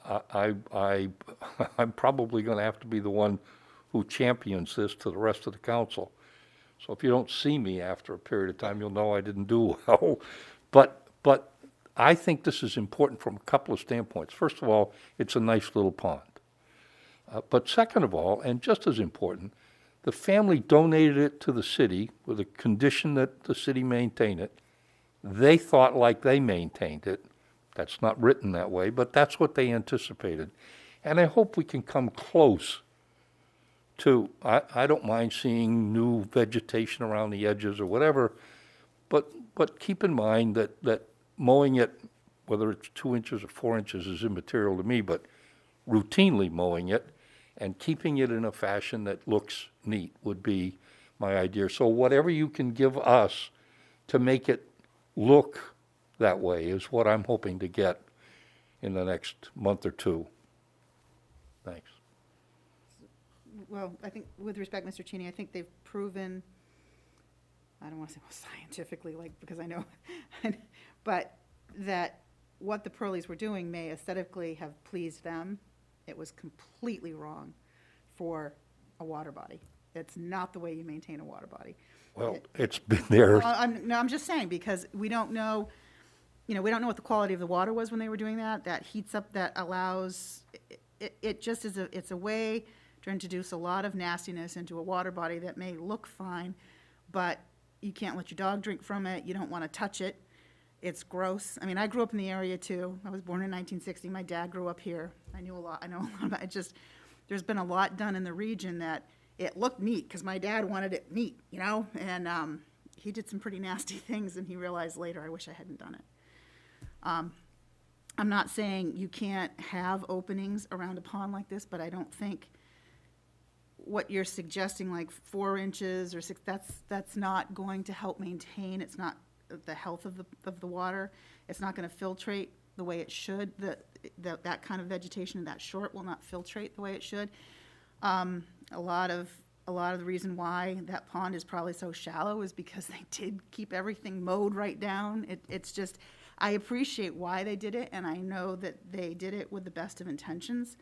I'm probably going to have to be the one who champions this to the rest of the council. So if you don't see me after a period of time, you'll know I didn't do well. But I think this is important from a couple of standpoints. First of all, it's a nice little pond. But second of all, and just as important, the family donated it to the city with a condition that the city maintain it. They thought like they maintained it. That's not written that way, but that's what they anticipated. And I hope we can come close to, I don't mind seeing new vegetation around the edges or whatever, but keep in mind that mowing it, whether it's 2 inches or 4 inches is immaterial to me, but routinely mowing it and keeping it in a fashion that looks neat would be my idea. So whatever you can give us to make it look that way is what I'm hoping to get in the next month or two. Thanks. Well, I think with respect, Mr. Cheney, I think they've proven, I don't want to say well, scientifically, like, because I know, but that what the Pearlies were doing may aesthetically have pleased them. It was completely wrong for a water body. It's not the way you maintain a water body. Well, it's been there. I'm just saying, because we don't know, we don't know what the quality of the water was when they were doing that. That heats up, that allows, it just is it's a way to introduce a lot of nastiness into a water body that may look fine, but you can't let your dog drink from it. You don't want to touch it. It's gross. I mean, I grew up in the area too. I was born in 1960. My dad grew up here. I know a lot about it. Just, there's been a lot done in the region that it looked neat because my dad wanted it neat, and he did some pretty nasty things, and he realized later, I wish I hadn't done it. I'm not saying you can't have openings around a pond like this, but I don't think what you're suggesting, like 4 inches or 6, that's not going to help maintain. It's not the health of the water. It's not going to filtrate the way it should. That kind of vegetation that short will not filtrate the way it should. A lot of the reason why that pond is probably so shallow is because they did keep everything mowed right down. It's just, I appreciate why they did it, and I know that they did it with the best of intentions.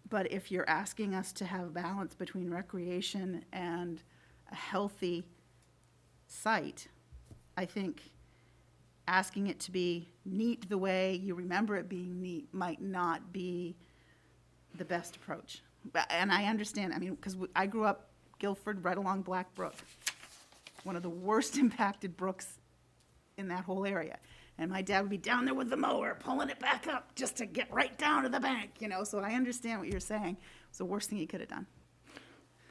But if you're asking us to have balance between recreation and a healthy site, I think asking it to be neat the way you remember it being neat might not be the best approach. And I understand, I mean, because I grew up Guilford right along Black Brook, one of the worst impacted brooks in that whole area. And my dad would be down there with the mower, pulling it back up just to get right down to the bank, So I understand what you're saying. It's the worst thing he could have done.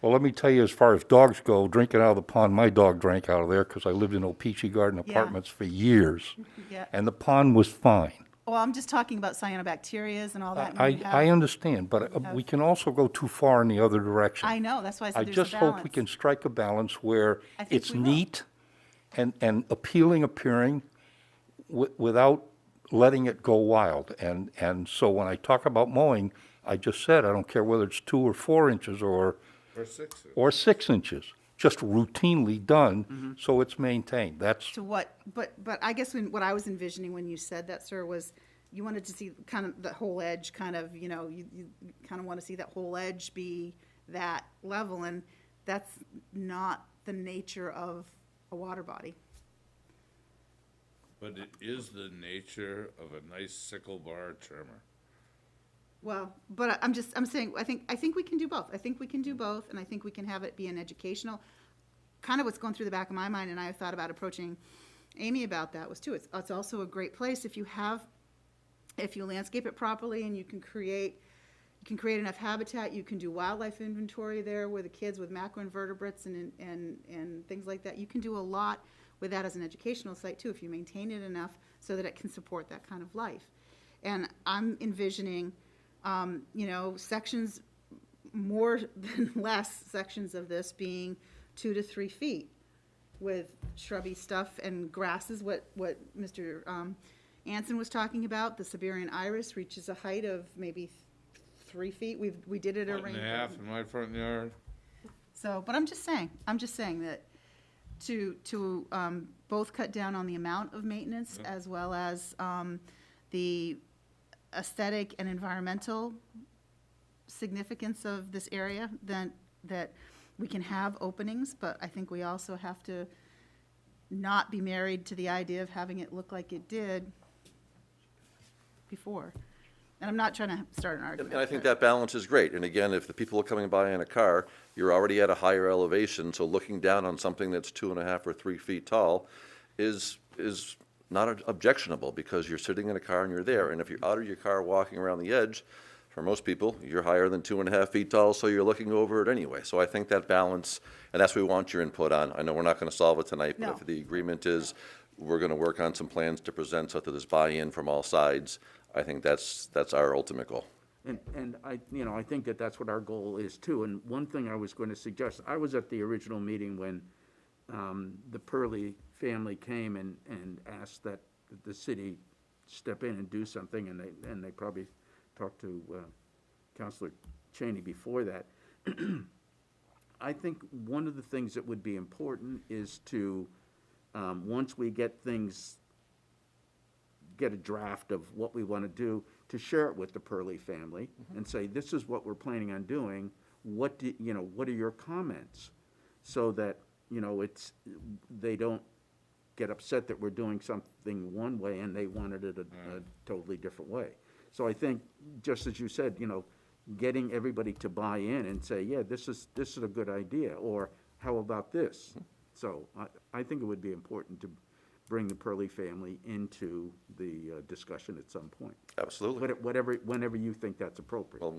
Well, let me tell you, as far as dogs go, drinking out of the pond, my dog drank out of there because I lived in Opeachy Garden Apartments for years. Yeah. And the pond was fine. Well, I'm just talking about cyanobacterias and all that. I understand, but we can also go too far in the other direction. I know, that's why I said I there's a just hope we balance. can strike a balance where I think it's we will. neat and appealing appearing without letting it go wild. And so when I talk about mowing, I just said, I don't care whether it's 2 or 4 inches Or 6. or 6 inches, just routinely done, so it's maintained. That's, To what, but I guess what I was envisioning when you said that, sir, was you wanted to see kind of the whole edge kind of, you kind of want to see that whole edge be that level, and that's not the nature of a water body. But it is the nature of a nice sickle bar trimmer. Well, but I'm saying, I think we can do both. I think we can do both, and I think we can have it be an educational, kind of what's going through the back of my mind, and I thought about approaching Amy about that was too. It's also a great place if you landscape it properly and you can create enough habitat, you can do wildlife inventory there with the kids with macroinvertebrates and things like that. You can do a lot with that as an educational site too if you maintain it enough so that it can support that kind of life. And I'm envisioning sections, more than less sections of this being 2 to 3 feet with shrubby stuff and grasses, what Mr. Anson was talking about. The Siberian iris reaches a height of maybe 3 feet. We did it at a Foot and a half in my front yard. So, but I'm just saying that to both cut down on the amount of maintenance as well as the aesthetic and environmental significance of this area, then that we can have openings, but I think we also have to not be married to the idea of having it look like it did before. And I'm not trying to start an argument. And I think but- that balance is great. And again, if the people are coming by in a car, you're already at a higher elevation, so looking down on something that's 2.5 or 3 feet tall is not objectionable, because you're sitting in a car and you're there. And if you're out of your car walking around the edge, for most people, you're higher than 2.5 feet tall, so you're looking over it anyway. So I think that balance, and that's what we want your input on. I know we're not going to solve it tonight, but No. if the agreement is we're going to work on some plans to present so that there's buy-in from all sides, I think that's our ultimate goal. And I, you know, I think that that's what our goal is too. And one thing I was going to suggest, I was at the original meeting when the Purley family came and asked that the city step in and do something, and they probably talked to Counselor Cheney before that. I think one of the things that would be important is to, once we get a draft of what we want to do, to share it with the Purley family and say, this is what we're planning on doing. What are your comments? So that, they don't get upset that we're doing something one way and they wanted it a totally different way. So I think, just as you said, getting everybody to buy in and say, yeah, this is a good idea, or how about this? So I think it would be important to bring the Purley family into the discussion at some point. Absolutely. Whenever you think that's appropriate. Well,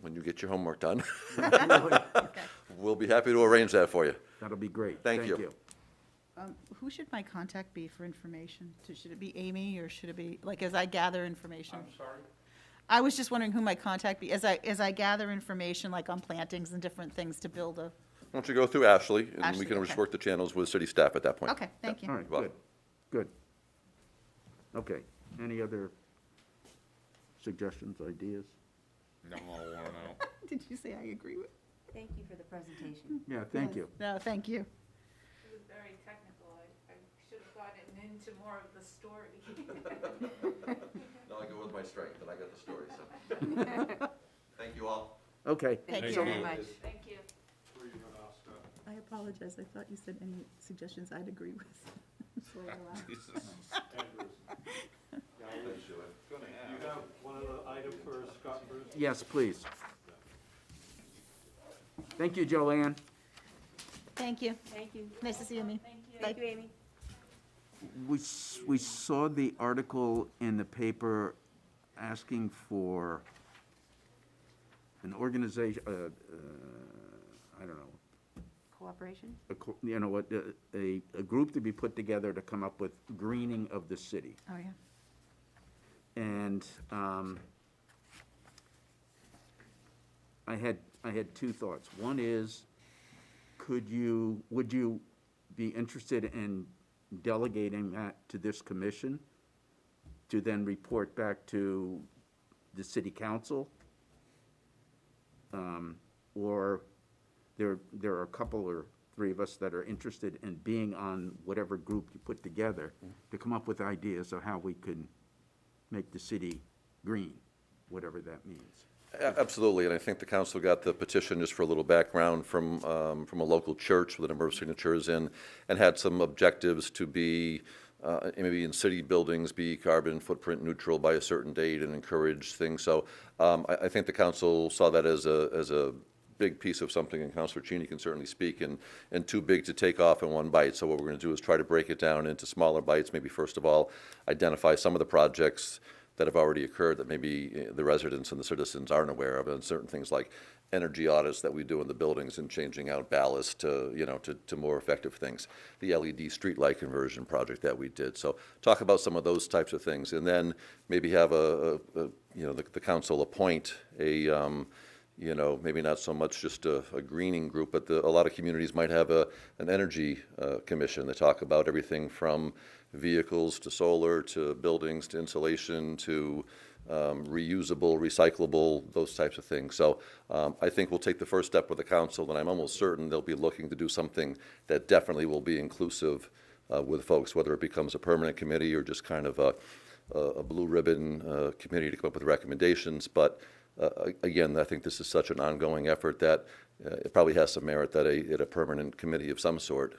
when you get your homework done, Okay. we'll be happy to arrange that for you. That'll be great. Thank you. Who should my contact be for information? Should it be Amy, or should it be, like, as I gather information? I'm sorry? I was just wondering who my contact be, as I gather information, like on plantings and different things to build a, Why don't you go through Ashley, and Ashley, we can okay. work the channels with city staff at that point. okay, thank you. All right, Well- good. Okay, any other suggestions, ideas? No, I wanna know. Did you say I agree with? Thank you for the presentation. Yeah, thank you. No, thank you. It was very technical. I should have gotten into more of the story. No, I go with my strength, and I got the story, so. Thank you all. Okay. Thank you Thank very you. much. Thank you. I apologize, I thought you said any suggestions I'd agree with. So I laughed. Jesus. You have one other item for Scott Bruce? Yes, please. Thank you, Joanne. Thank you. Thank you. Nice to see you, Amy. Thank you, Amy. We saw the article in the paper asking for an organization, I don't know, Cooperation? a group to be put together to come up with greening of the city. Oh, yeah. And I had two thoughts. One is, would you be interested in delegating that to this commission to then report back to the city council? Or there are a couple or three of us that are interested in being on whatever group you put together to come up with ideas of how we could make the city green, whatever that means. Absolutely, and I think the council got the petition, just for a little background, from a local church with a number of signatures in, and had some objectives to be, maybe in city buildings, be carbon footprint neutral by a certain date and encourage things. So I think the council saw that as a big piece of something, and Councilor Cheney can certainly speak, and too big to take off in one bite. So what we're going to do is try to break it down into smaller bites. Maybe first of all, identify some of the projects that have already occurred that maybe the residents and the citizens aren't aware of, and certain things like energy audits that we do in the buildings and changing out ballast to more effective things. The LED streetlight conversion project that we did. So talk about some of those types of things, and then maybe have the council appoint a maybe not so much just a greening group, but a lot of communities might have an energy commission that talk about everything from vehicles to solar to buildings to insulation to reusable, recyclable, those types of things. So I think we'll take the first step with the council, and I'm almost certain they'll be looking to do something that definitely will be inclusive with folks, whether it becomes a permanent committee or just kind of a blue ribbon committee to come up with recommendations. But again, I think this is such an ongoing effort that it probably has some merit that a permanent committee of some sort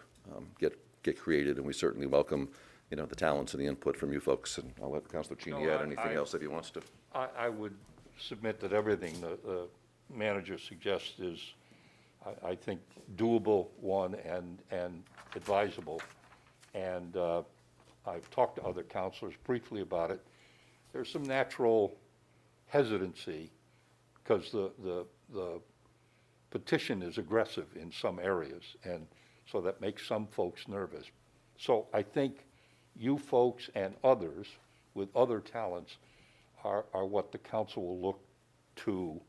get created, and we certainly welcome, the talents and the input from you folks, and I'll let Councilor Cheney No, add anything else if he wants to. I would submit that everything the manager suggests is, I think, doable, one, and advisable. And I've talked to other counselors briefly about it. There's some natural hesitancy because the petition is aggressive in some areas, and so that makes some folks nervous. So I think you folks and others with other talents are what the council will look to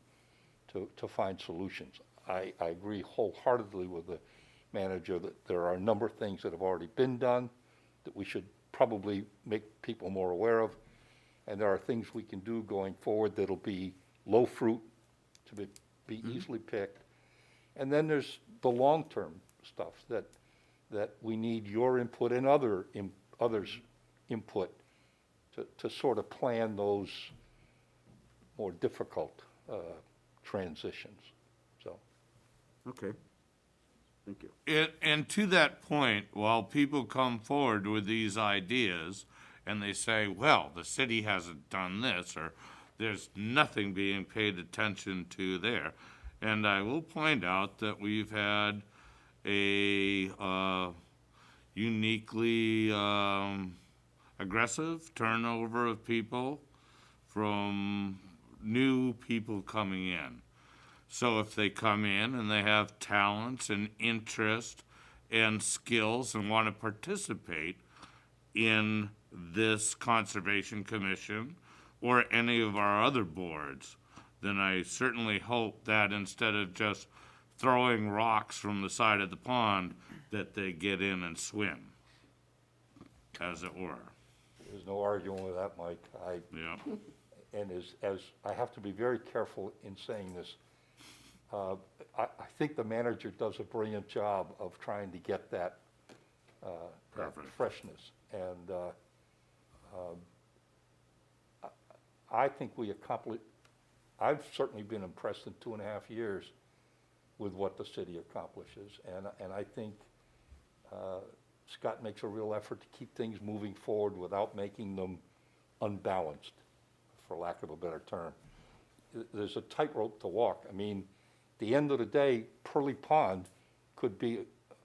find solutions. I agree wholeheartedly with the manager that there are a number of things that have already been done that we should probably make people more aware of, and there are things we can do going forward that'll be low fruit, to be easily picked. And then there's the long-term stuff that we need your input and others' input to sort of plan those more difficult transitions, so. Okay. Thank you. And to that point, while people come forward with these ideas and they say, well, the city hasn't done this, or there's nothing being paid attention to there. And I will point out that we've had a uniquely aggressive turnover of people from new people coming in. So if they come in and they have talents and interest and skills and want to participate in this Conservation Commission or any of our other boards, then I certainly hope that instead of just throwing rocks from the side of the pond, that they get in and swim, as it were. There's no arguing with that, Mike. Yeah. And as I have to be very careful in saying this, I think the manager does a brilliant job of trying to get that freshness. And I think we accomplished, I've certainly been impressed in 2.5 years with what the city accomplishes. And I think Scott makes a real effort to keep things moving forward without making them unbalanced, for lack of a better term. There's a tightrope to walk. I mean, at the end of the day, Pearly Pond could be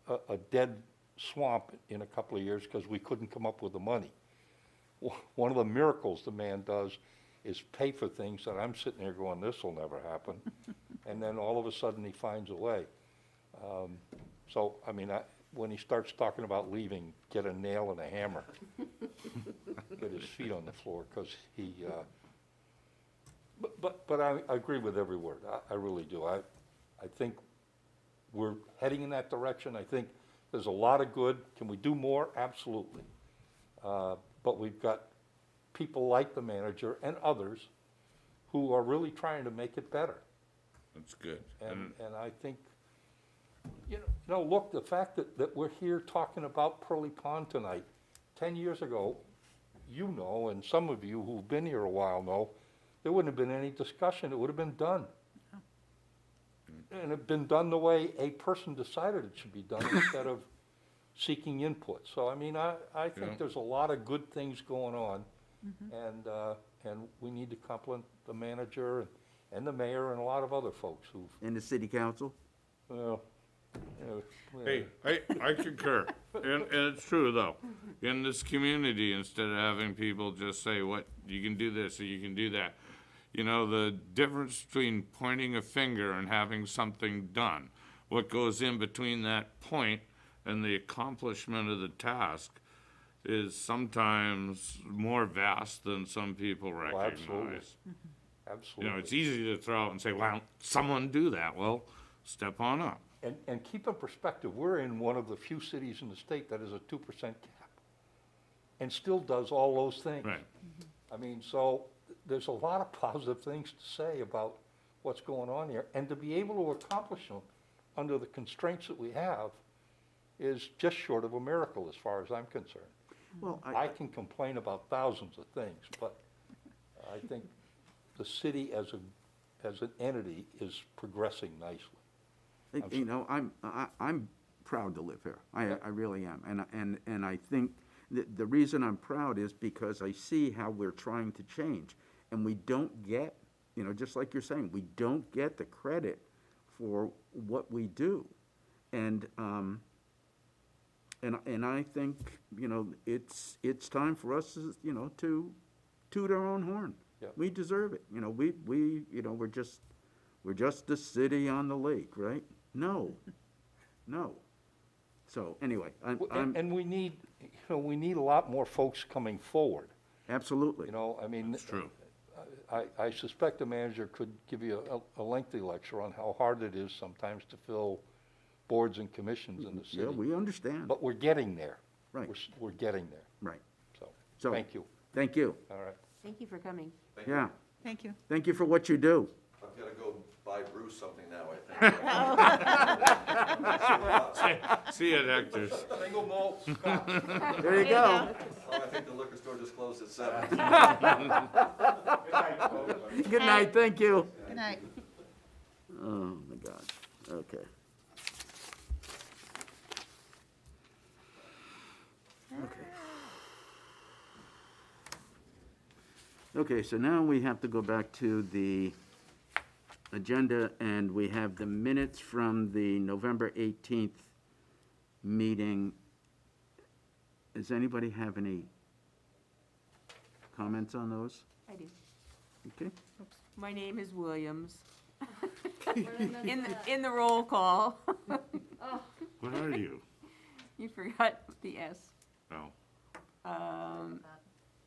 a dead swamp in a couple of years because we couldn't come up with the money. One of the miracles the man does is pay for things that I'm sitting there going, this will never happen. And then all of a sudden he finds a way. So, I mean, when he starts talking about leaving, get a nail and a hammer. Get his feet on the floor, because he, but I agree with every word. I really do. I think we're heading in that direction. I think there's a lot of good. Can we do more? Absolutely. But we've got people like the manager and others who are really trying to make it better. That's good. And I think, look, the fact that we're here talking about Pearly Pond tonight, 10 years ago, and some of you who've been here a while know, there wouldn't have been any discussion. It would have been done. And it had been done the way a person decided it should be done instead of seeking input. So, I mean, I think there's a lot of good things going on. And we need to compliment the manager and the mayor and a lot of other folks who've, And the city council? well, Hey, I concur, and it's true, though. In this community, instead of having people just say, what, you can do this or you can do that, the difference between pointing a finger and having something done, what goes in between that point and the accomplishment of the task is sometimes more vast than some people recognize. absolutely. Absolutely. It's easy to throw out and say, well, someone do that. Well, step on up. And keep in perspective, we're in one of the few cities in the state that is a 2% cap and still does all those things. Right. I mean, so there's a lot of positive things to say about what's going on here. And to be able to accomplish them under the constraints that we have is just short of a miracle as far as I'm concerned. Well, I can complain about thousands of things, but I think the city as a as an entity is progressing nicely. You know, I'm proud to live here. I really am. And I think the reason I'm proud is because I see how we're trying to change. And we don't get, you know, just like you're saying, we don't get the credit for what we do. And I think, you know, it's time for us, you know, to toot our own horn. Yeah. We deserve it. You know, you know, we're just a city on the lake, right? No. So anyway, And we need, you know, we need a lot more folks coming forward, absolutely. you know, I mean. That's true. I suspect the manager could give you a lengthy lecture on how hard it is sometimes to fill boards and commissions in the city. Yeah, we understand. But we're getting there. Right. We're getting there, Right. so, thank you, Thank you. all right. Thank you for coming. Yeah. Thank you. Thank you for what you do. I've got to go buy Bruce something now, I think. See you at Hector's. Single malt Scotch. There you go. Oh, I think the liquor store just closed at 7. Good night, thank you. Good night. Oh, my God. Okay. Okay, so now we have to go back to the agenda, and we have the minutes from the November 18th meeting. Does anybody have any comments on those? I do. Okay. My name is Williams. In the roll call. What are you? You forgot the S. Oh.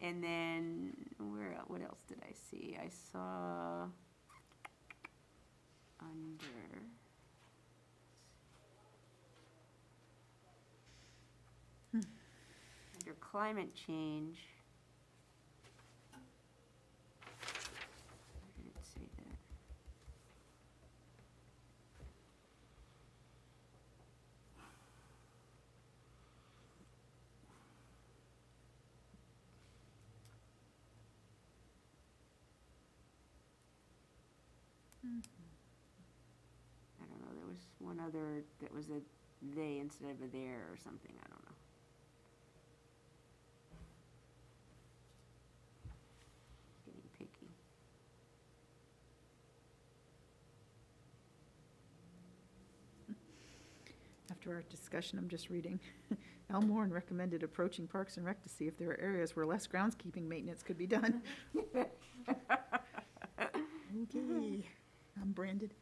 And then, what else did I see? I saw under, under climate change. Where did it say that? I don't know, there was one other that was a they instead of a there or something, I don't know. Getting picky. After our discussion, I'm just reading. Al Moran recommended approaching Parks and Rec to see if there are areas where less groundskeeping maintenance could be done. Okay, I'm branded.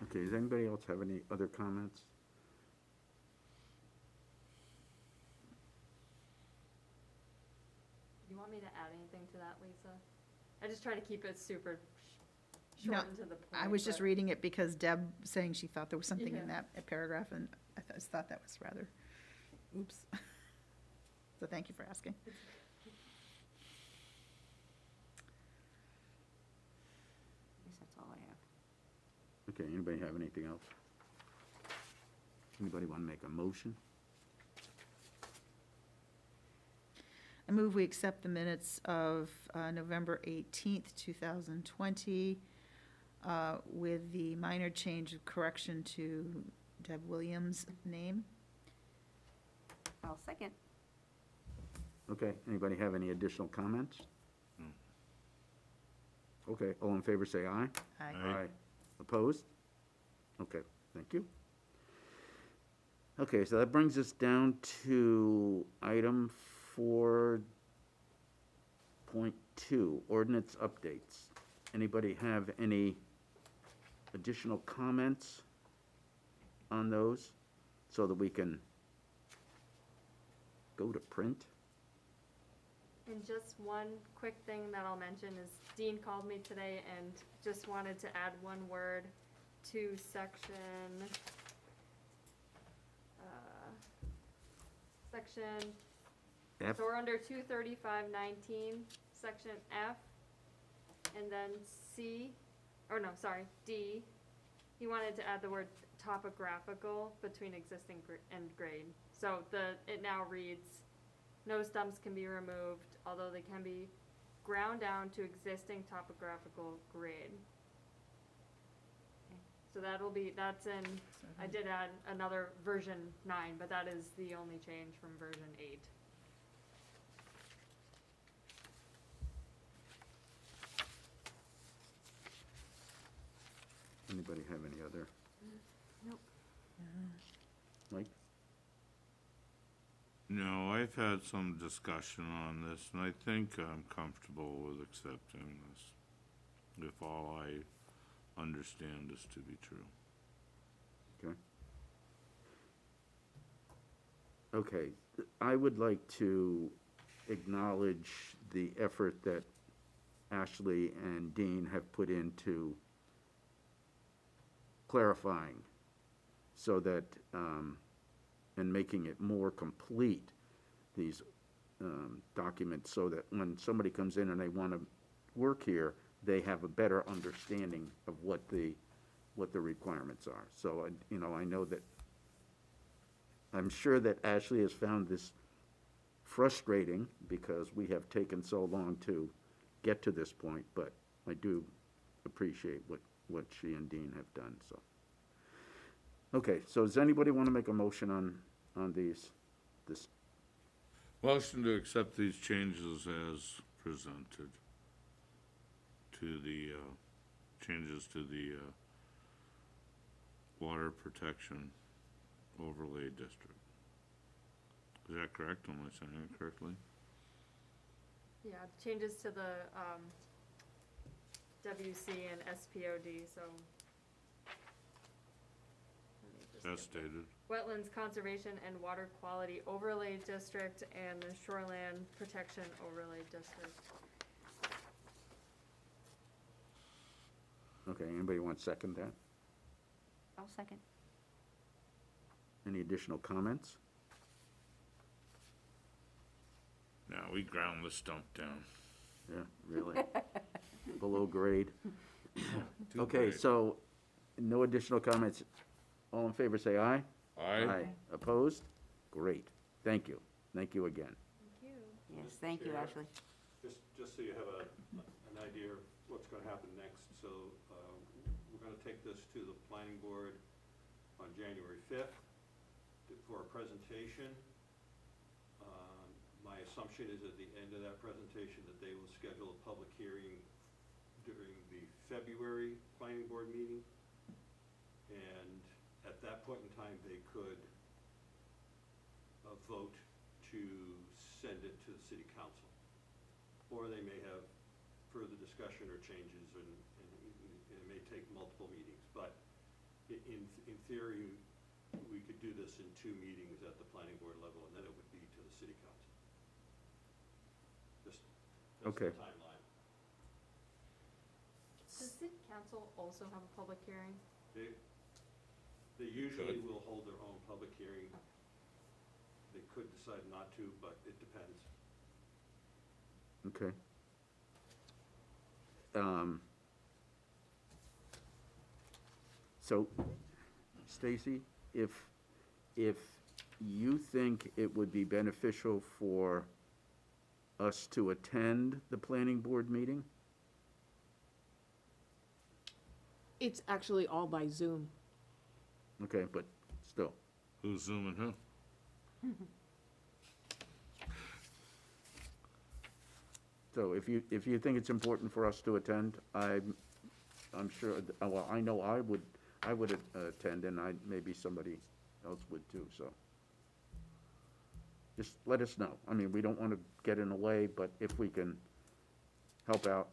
Okay, does anybody else have any other comments? You want me to add anything to that, Lisa? I just try to keep it super No, short and to the point. I was just but- reading it because Deb saying she thought there was something in Yeah. that paragraph, and I just thought that was rather, oops. So thank you for asking. I guess that's all I have. Okay, anybody have anything else? Anybody want to make a motion? I move we accept the minutes of November 18th, 2020, with the minor change of correction to Deb Williams' name. I'll second. Okay, anybody have any additional comments? Okay, all in favor say aye. Aye. Opposed? Okay, thank you. Okay, so that brings us down to item 4.2, ordinance updates. Anybody have any additional comments on those so that we can go to print? And just one quick thing that I'll mention is Dean called me today and just wanted to add one word to section, F? so we're under 235-19, section F, and then C, or no, sorry, D. He wanted to add the word topographical between existing and grade. So it now reads, no stumps can be removed, although they can be ground down to existing topographical grade. So that's in, I did add another version 9, but that is the only change from version 8. Anybody have any other? Nope. Mike? No, I've had some discussion on this, and I think I'm comfortable with accepting this, if all I understand is to be true. Okay. Okay, I would like to acknowledge the effort that Ashley and Dean have put into clarifying so that, and making it more complete, these documents, so that when somebody comes in and they want to work here, they have a better understanding of what the requirements are. So, I know that, I'm sure that Ashley has found this frustrating because we have taken so long to get to this point, but I do appreciate what she and Dean have done, so. Okay, so does anybody want to make a motion on this? Motion to accept these changes as presented to the, changes to the, water protection overlay district. Is that correct? Am I saying it correctly? Yeah, changes to the WC and SPOD, so. Let me just As get stated. Wetlands Conservation and Water Quality Overlay District and the Shoreland Protection Overlay District. Okay, anybody want to second that? I'll second. Any additional comments? Now, we ground the stump down. Yeah, really? Below grade? Too Okay, bad. so, no additional comments. All in favor, say aye. Aye. Opposed? Great. Thank you. Thank you again. Thank you. Yes, thank you, Chair. Ashley. Just so you have an idea of what's gonna happen next, so, we're gonna take this to the planning board on January 5th for a presentation. My assumption is at the end of that presentation that they will schedule a public hearing during the February planning board meeting. And at that point in time, they could vote to send it to the city council. Or they may have further discussion or changes, and it may take multiple meetings. But in theory, we could do this in 2 meetings at the planning board level, and then it would be to the city council. That's Okay. the timeline. Does city council also have a public hearing? They usually will hold their own public hearing. They could decide not to, but it depends. Okay. So, Stacy, if you think it would be beneficial for us to attend the planning board meeting? It's actually all by Zoom. Okay, but still. Who's zooming who? So if you think it's important for us to attend, I'm sure, well, I know I would attend, and maybe somebody else would too, so. Just let us know. I mean, we don't want to get in the way, but if we can help out,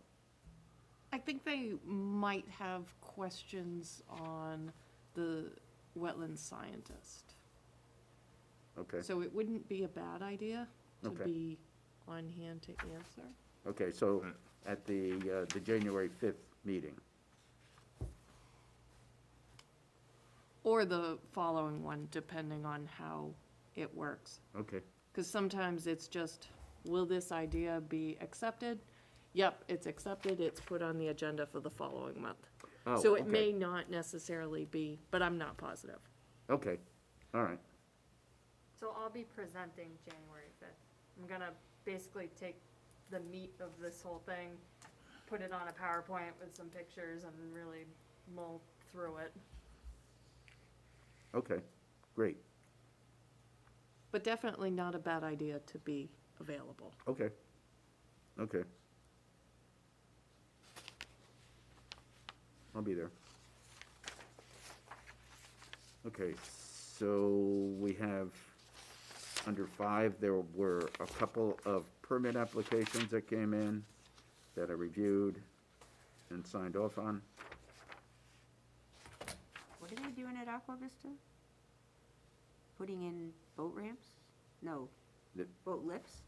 I think they might have questions on the wetland scientist. okay? So it wouldn't be a bad idea to Okay. be on hand to answer. Okay, so Right. at the January 5th meeting, Or the following one, depending on how it works. okay, Because sometimes it's just, will this idea be accepted? Yep, it's accepted, it's put on the agenda for the following month. Oh, So it okay. may not necessarily be, but I'm not positive. Okay, all right. So I'll be presenting January 5th. I'm gonna basically take the meat of this whole thing, put it on a PowerPoint with some pictures and really mull through it. Okay, great. But definitely not a bad idea to be available. Okay, okay. I'll be there. Okay, so we have, under 5, there were a couple of permit applications that came in that I reviewed and signed off on. What are they doing at Aqua Vista? Putting in boat ramps? No, The- boat lifts?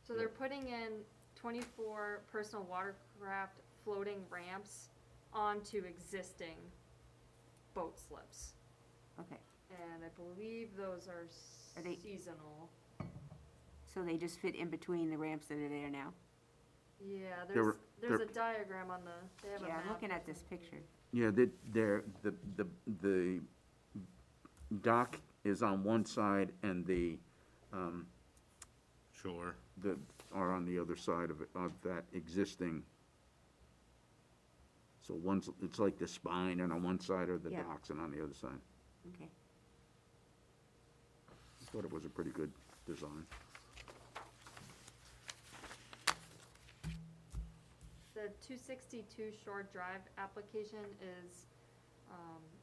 So they're putting in 24 personal watercraft floating ramps onto existing boat slips. Okay, And I believe those are Are they- seasonal. so they just fit in between the ramps that are there now? Yeah, They're- there's a they're- diagram on the, they have a Yeah, map. I'm looking at of this them. picture. Yeah, the dock is on one side and the, Sure. are on the other side of it, of that existing. So one's, it's like the spine, and on one side are the Yeah. docks, and on the other side. Okay. I thought it was a pretty good design. The 262 Shore Drive application is,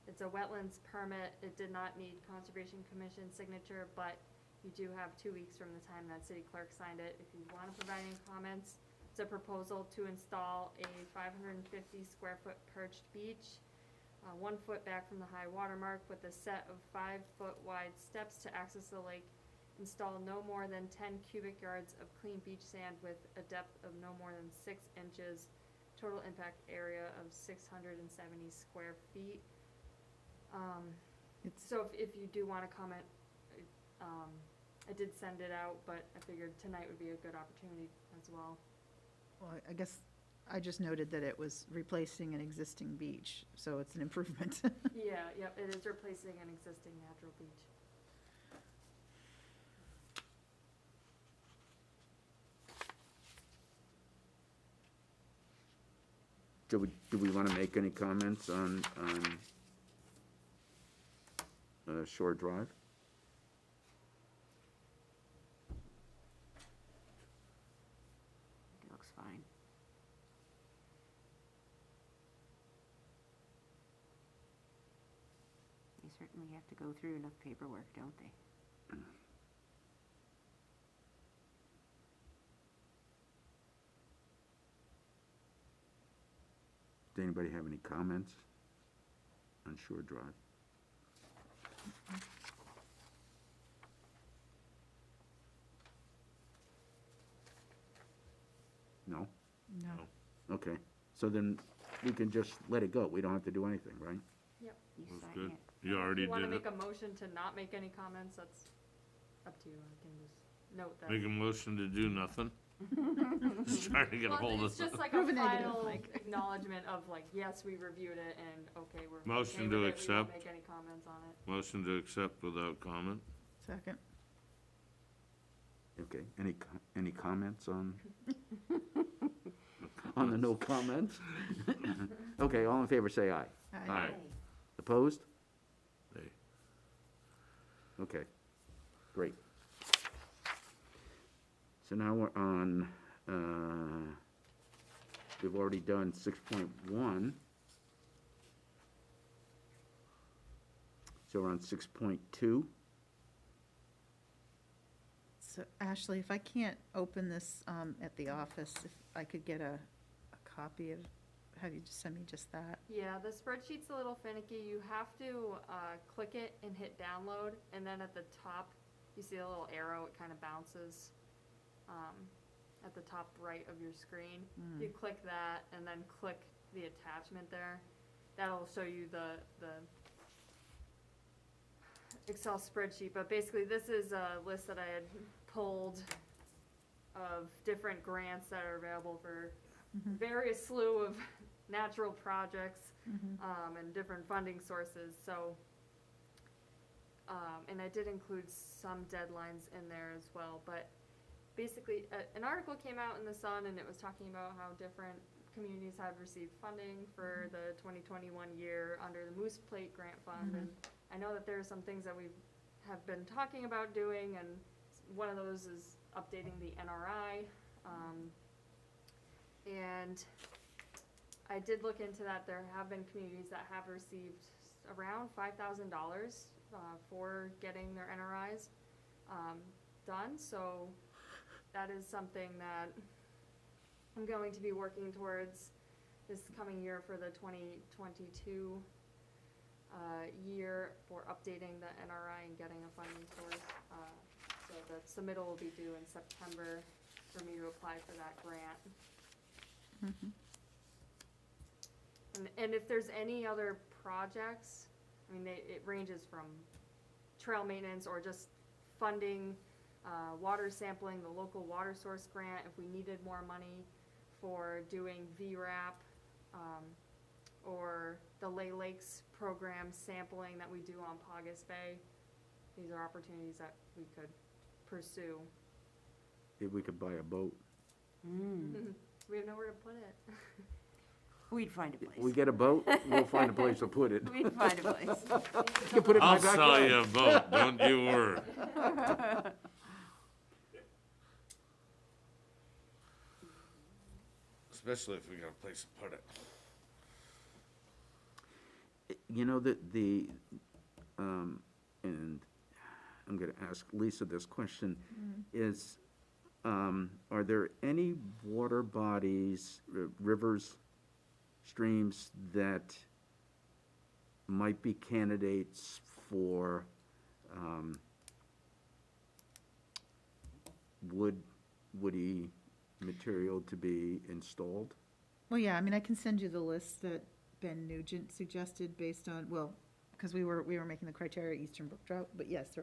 it's a wetlands permit. It did not need Conservation Commission signature, but you do have 2 weeks from the time that city clerk signed it. If you want to provide any comments, it's a proposal to install a 550 square foot perched beach, 1 foot back from the high water mark with a set of 5-foot wide steps to access the lake. Install no more than 10 cubic yards of clean beach sand with a depth of no more than 6 inches. Total impact area of 670 square feet. It's, So if you do want to comment, I did send it out, but I figured tonight would be a good opportunity as well. well, I guess I just noted that it was replacing an existing beach, so it's an improvement. Yeah, yep, it is replacing an existing natural beach. Do we want to make any comments on Shore Drive? It looks fine. They certainly have to go through enough paperwork, don't they? Does anybody have any comments on Shore Drive? No? No. Okay, so then we can just let it go. We don't have to do anything, right? Yep. You That's sign good. it. You already If you want to did it. make a motion to not make any comments, that's up to you. I can just note that. Make a motion to do nothing? Just trying to get a Well, hold of it's just it. like Prove a a negative, final like- acknowledgement of like, yes, we reviewed it and okay, we're Motion okay to with it. We accept. won't make any comments on it. Motion to accept without comment? Second. Okay, any comments on, on the no comments? Okay, all in favor, say aye. Aye. Opposed? Nay. Okay, great. So now we're on, we've already done 6.1. So we're on 6.2. So Ashley, if I can't open this at the office, if I could get a copy of, have you just send me just that? Yeah, the spreadsheet's a little finicky. You have to click it and hit download, and then at the top, you see a little arrow, it kind of bounces at the top right of your screen. You click that and then click the attachment there. That'll show you the Excel spreadsheet, but basically this is a list that I had pulled of different grants that are available for various slew of natural projects, and different funding sources, so. And I did include some deadlines in there as well, but basically, an article came out in the Sun and it was talking about how different communities had received funding for the 2021 year under the Moose Plate Grant Fund, and I know that there are some things that we have been talking about doing, and one of those is updating the NRI, and I did look into that. There have been communities that have received around $5,000 for getting their NRIs done, so that is something that I'm going to be working towards this coming year for the 2022 year for updating the NRI and getting a funding source. So the submittal will be due in September for me to apply for that grant. And if there's any other projects, I mean, it ranges from trail maintenance or just funding, water sampling, the local water source grant, if we needed more money for doing VRAP, or the Lay Lakes program sampling that we do on Paugus Bay. These are opportunities that we could pursue. If we could buy a boat. We have nowhere to put it. We'd find a place. We get a boat, we'll find a place to put it. We'd find a place. You can put it in my I'll sell backyard. you a boat, don't you worry. Especially if we got a place to put it. You know, and I'm gonna ask Lisa this question, is, are there any water bodies, rivers, streams that might be candidates for, woody material to be installed? Well, yeah, I mean, I can send you the list that Ben Nugent suggested based on, well, because we were making the criteria Eastern Brook Drought, but yes,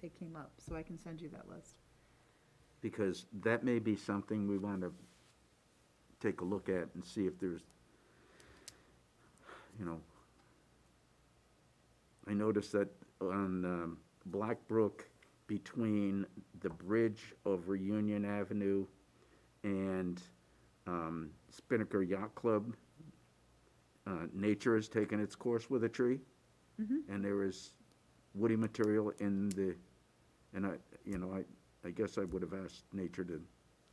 they came up, so I can send you that list. Because that may be something we want to take a look at and see if there's, you know, I noticed that on Black Brook, between the bridge over Union Avenue and Spinnaker Yacht Club, nature has taken its course with a tree, and there is woody material in the, and I guess I would have asked nature to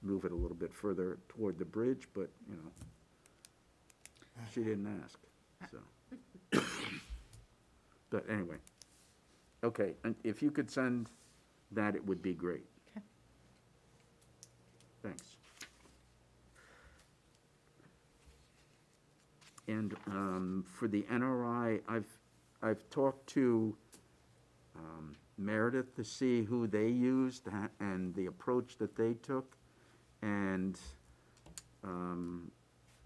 move it a little bit further toward the bridge, but, you know, she didn't ask, so. But anyway, okay, and if you could send that, it would be great. Okay. Thanks. And for the NRI, I've talked to Meredith to see who they used and the approach that they took. And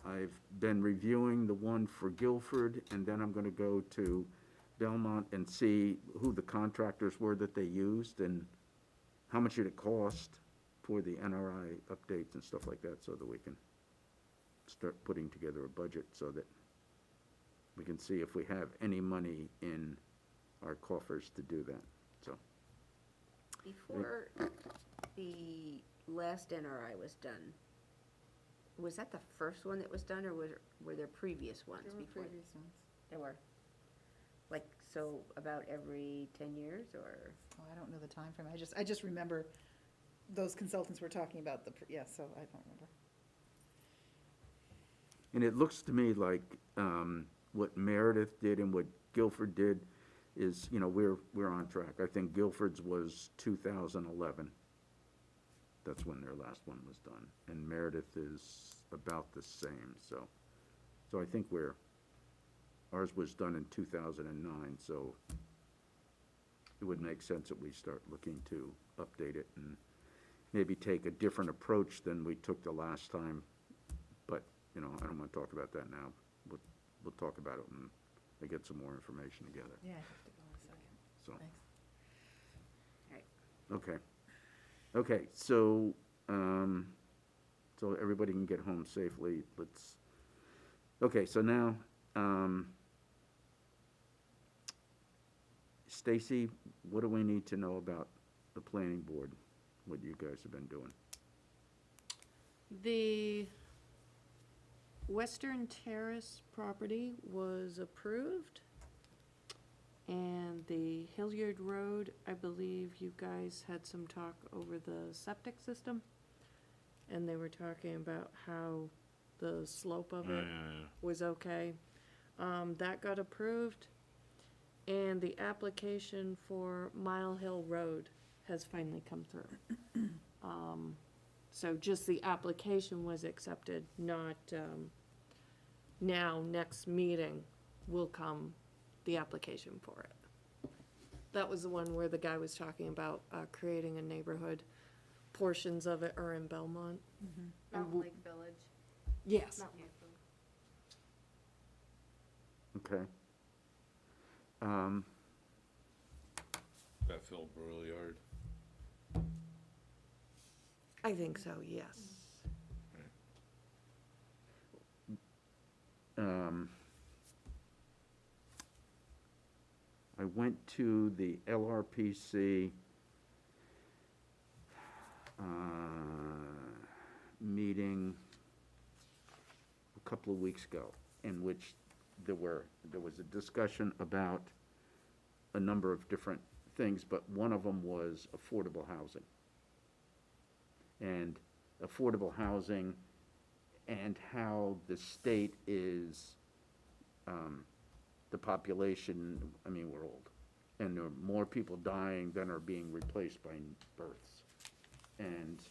I've been reviewing the one for Guilford, and then I'm gonna go to Belmont and see who the contractors were that they used and how much did it cost for the NRI updates and stuff like that, so that we can start putting together a budget so that we can see if we have any money in our coffers to do that, so. Before the last NRI was done, was that the first one that was done, or were there previous ones before? There were. Like, so about every 10 years, or? Oh, I don't know the time frame. I just remember those consultants were talking about yeah, so I don't remember. And it looks to me like what Meredith did and what Guilford did is, you know, we're on track. I think Guilford's was 2011. That's when their last one was done. And Meredith is about the same, so I think ours was done in 2009, so it would make sense that we start looking to update it and maybe take a different approach than we took the last time. But, you know, I don't want to talk about that now. We'll talk about it when I get some more information together, Yeah, I have to go in a second. so. Thanks. Okay, so, so everybody can get home safely. Okay, so now, Stacy, what do we need to know about the planning board, what you guys have been doing? The Western Terrace property was approved. And the Hilliard Road, I believe you guys had some talk over the septic system. And they were talking about how the slope of it was okay. That got approved. And the application for Mile Hill Road has finally come through. So just the application was accepted, not, now, next meeting will come the application for it. That was the one where the guy was talking about, creating a neighborhood. Portions of it are in Belmont. Mountain Lake Village. Yes. Mountain Lake Village. Okay. That Phil Brouillard. I think so, yes. I went to the LRPC meeting a couple of weeks ago, in which there was a discussion about a number of different things, but one of them was affordable housing. And affordable housing and how the state is, the population, I mean, we're old. And there are more people dying than are being replaced by births. And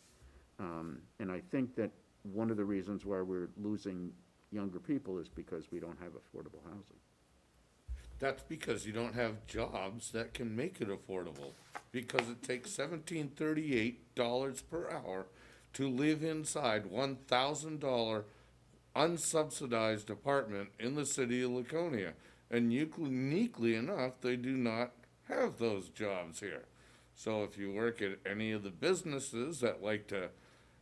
I think that one of the reasons why we're losing younger people is because we don't have affordable housing. That's because you don't have jobs that can make it affordable. Because it takes $17.38 per hour to live inside $1,000 unsubsidized apartment in the city of Laconia. And uniquely enough, they do not have those jobs here. So if you work at any of the businesses that like to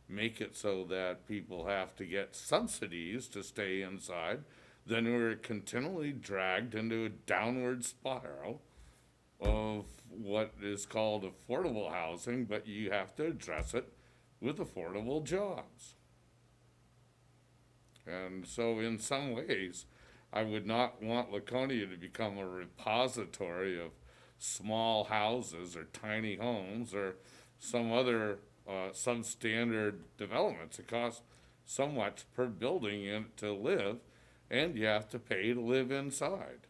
make it so that people have to get subsidies to stay inside, then we're continually dragged into a downward spiral of what is called affordable housing, but you have to address it with affordable jobs. And so in some ways, I would not want Laconia to become a repository of small houses or tiny homes or some other substandard developments. It costs so much per building to live, and you have to pay to live inside.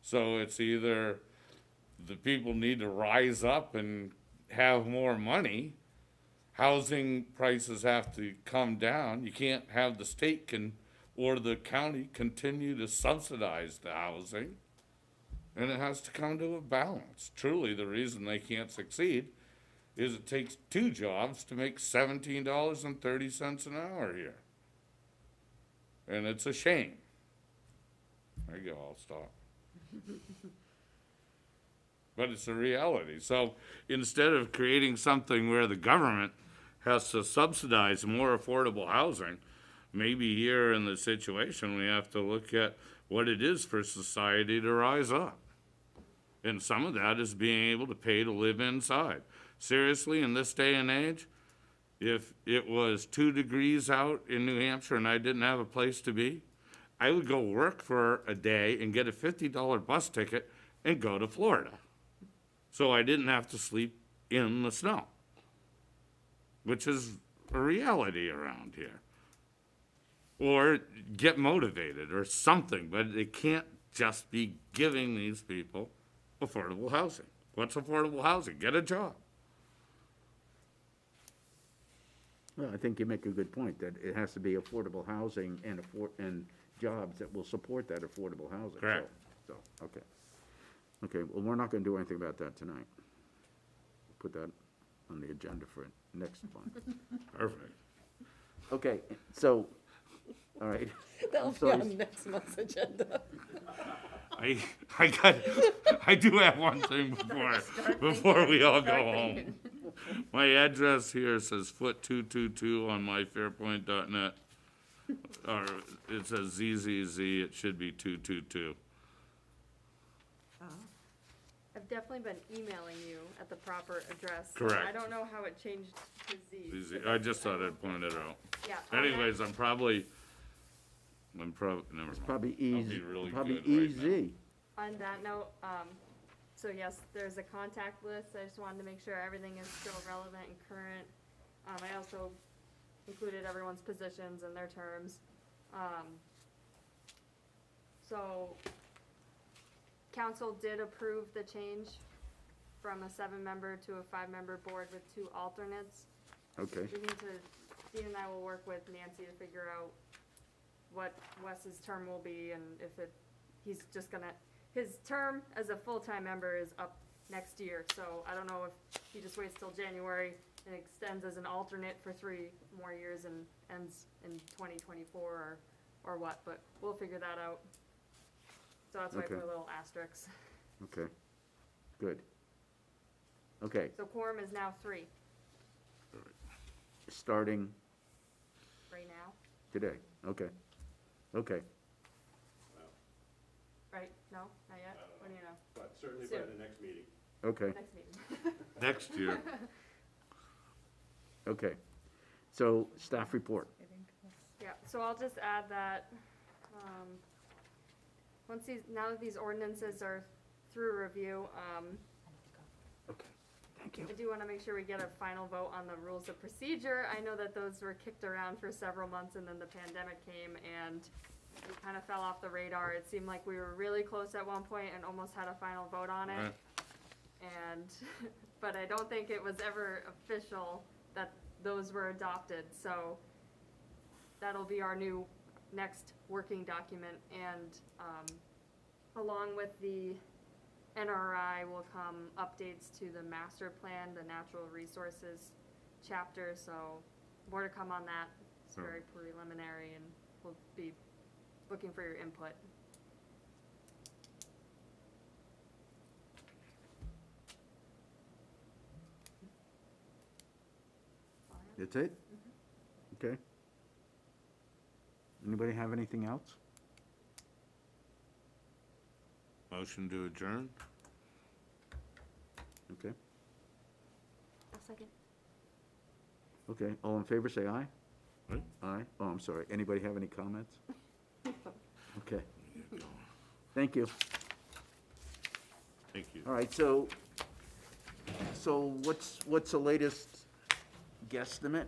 So it's either the people need to rise up and have more money, housing prices have to come down. You can't have the state or the county continue to subsidize the housing, and it has to come to a balance. Truly, the reason they can't succeed is it takes 2 jobs to make $17.30 an hour here. And it's a shame. There you go, I'll stop. But it's a reality. So instead of creating something where the government has to subsidize more affordable housing, maybe here in the situation we have to look at what it is for society to rise up. And some of that is being able to pay to live inside. Seriously, in this day and age, if it was 2 degrees out in New Hampshire and I didn't have a place to be, I would go work for a day and get a $50 bus ticket and go to Florida. So I didn't have to sleep in the snow, which is a reality around here. Or get motivated or something, but it can't just be giving these people affordable housing. What's affordable housing? Get a job. Well, I think you make a good point, that it has to be affordable housing and jobs that will support that affordable housing. Correct. So, okay. Okay, well, we're not gonna do anything about that tonight. Put that on the agenda for next month. Perfect. Okay, so, all right. That'll be So on next month's agenda. I do have one thing before we all go home. My address here says foot 222 on myfairpoint.net. or it says ZZZ, it should be 222. I've definitely been emailing you at the proper address. so Correct. I don't know how it changed to Z. ZZ, I just thought I'd point it out. Yeah. on that- Anyways, never mind. Probably I'll be easy, really probably good right now. easy. On that note, so yes, there's a contact list. I just wanted to make sure everything is still relevant and current. I also included everyone's positions and their terms. So council did approve the change from a 7-member to a 5-member board with 2 alternates. Okay, We need to, Dean and I will work with Nancy to figure out what Wes's term will be and if he's just gonna, his term as a full-time member is up next year, so I don't know if he just waits till January and extends as an alternate for 3 more years and ends in 2024 or what, but we'll figure that out. So that's why I Okay. put a little asterisk. okay, good. Okay, So quorum is now 3 starting right now, today, okay, okay. right? No, not yet? What do you know? But certainly by Soon. the next meeting. Okay, Next meeting. Next year, okay. So, staff report. Yeah, so I'll just add that, now that these ordinances are through review, Okay, thank you. I do wanna make sure we get a final vote on the rules of procedure. I know that those were kicked around for several months and then the pandemic came and we kinda fell off the radar. It seemed like we were really close at one point and almost had a final vote on it. Right. And, but I don't think it was ever official that those were adopted, so that'll be our new next working document, and, along with the NRI will come updates to the master plan, the natural resources chapter, so more to come on that. It's very preliminary, and we'll be looking for your input. That's it? Okay. Anybody have anything else? motion to adjourn? Okay, A second. okay, all in favor, say aye. Aye. Aye, oh, I'm sorry, anybody have any comments? Okay. Thank you. Thank you. All right, so what's the latest guesstimate?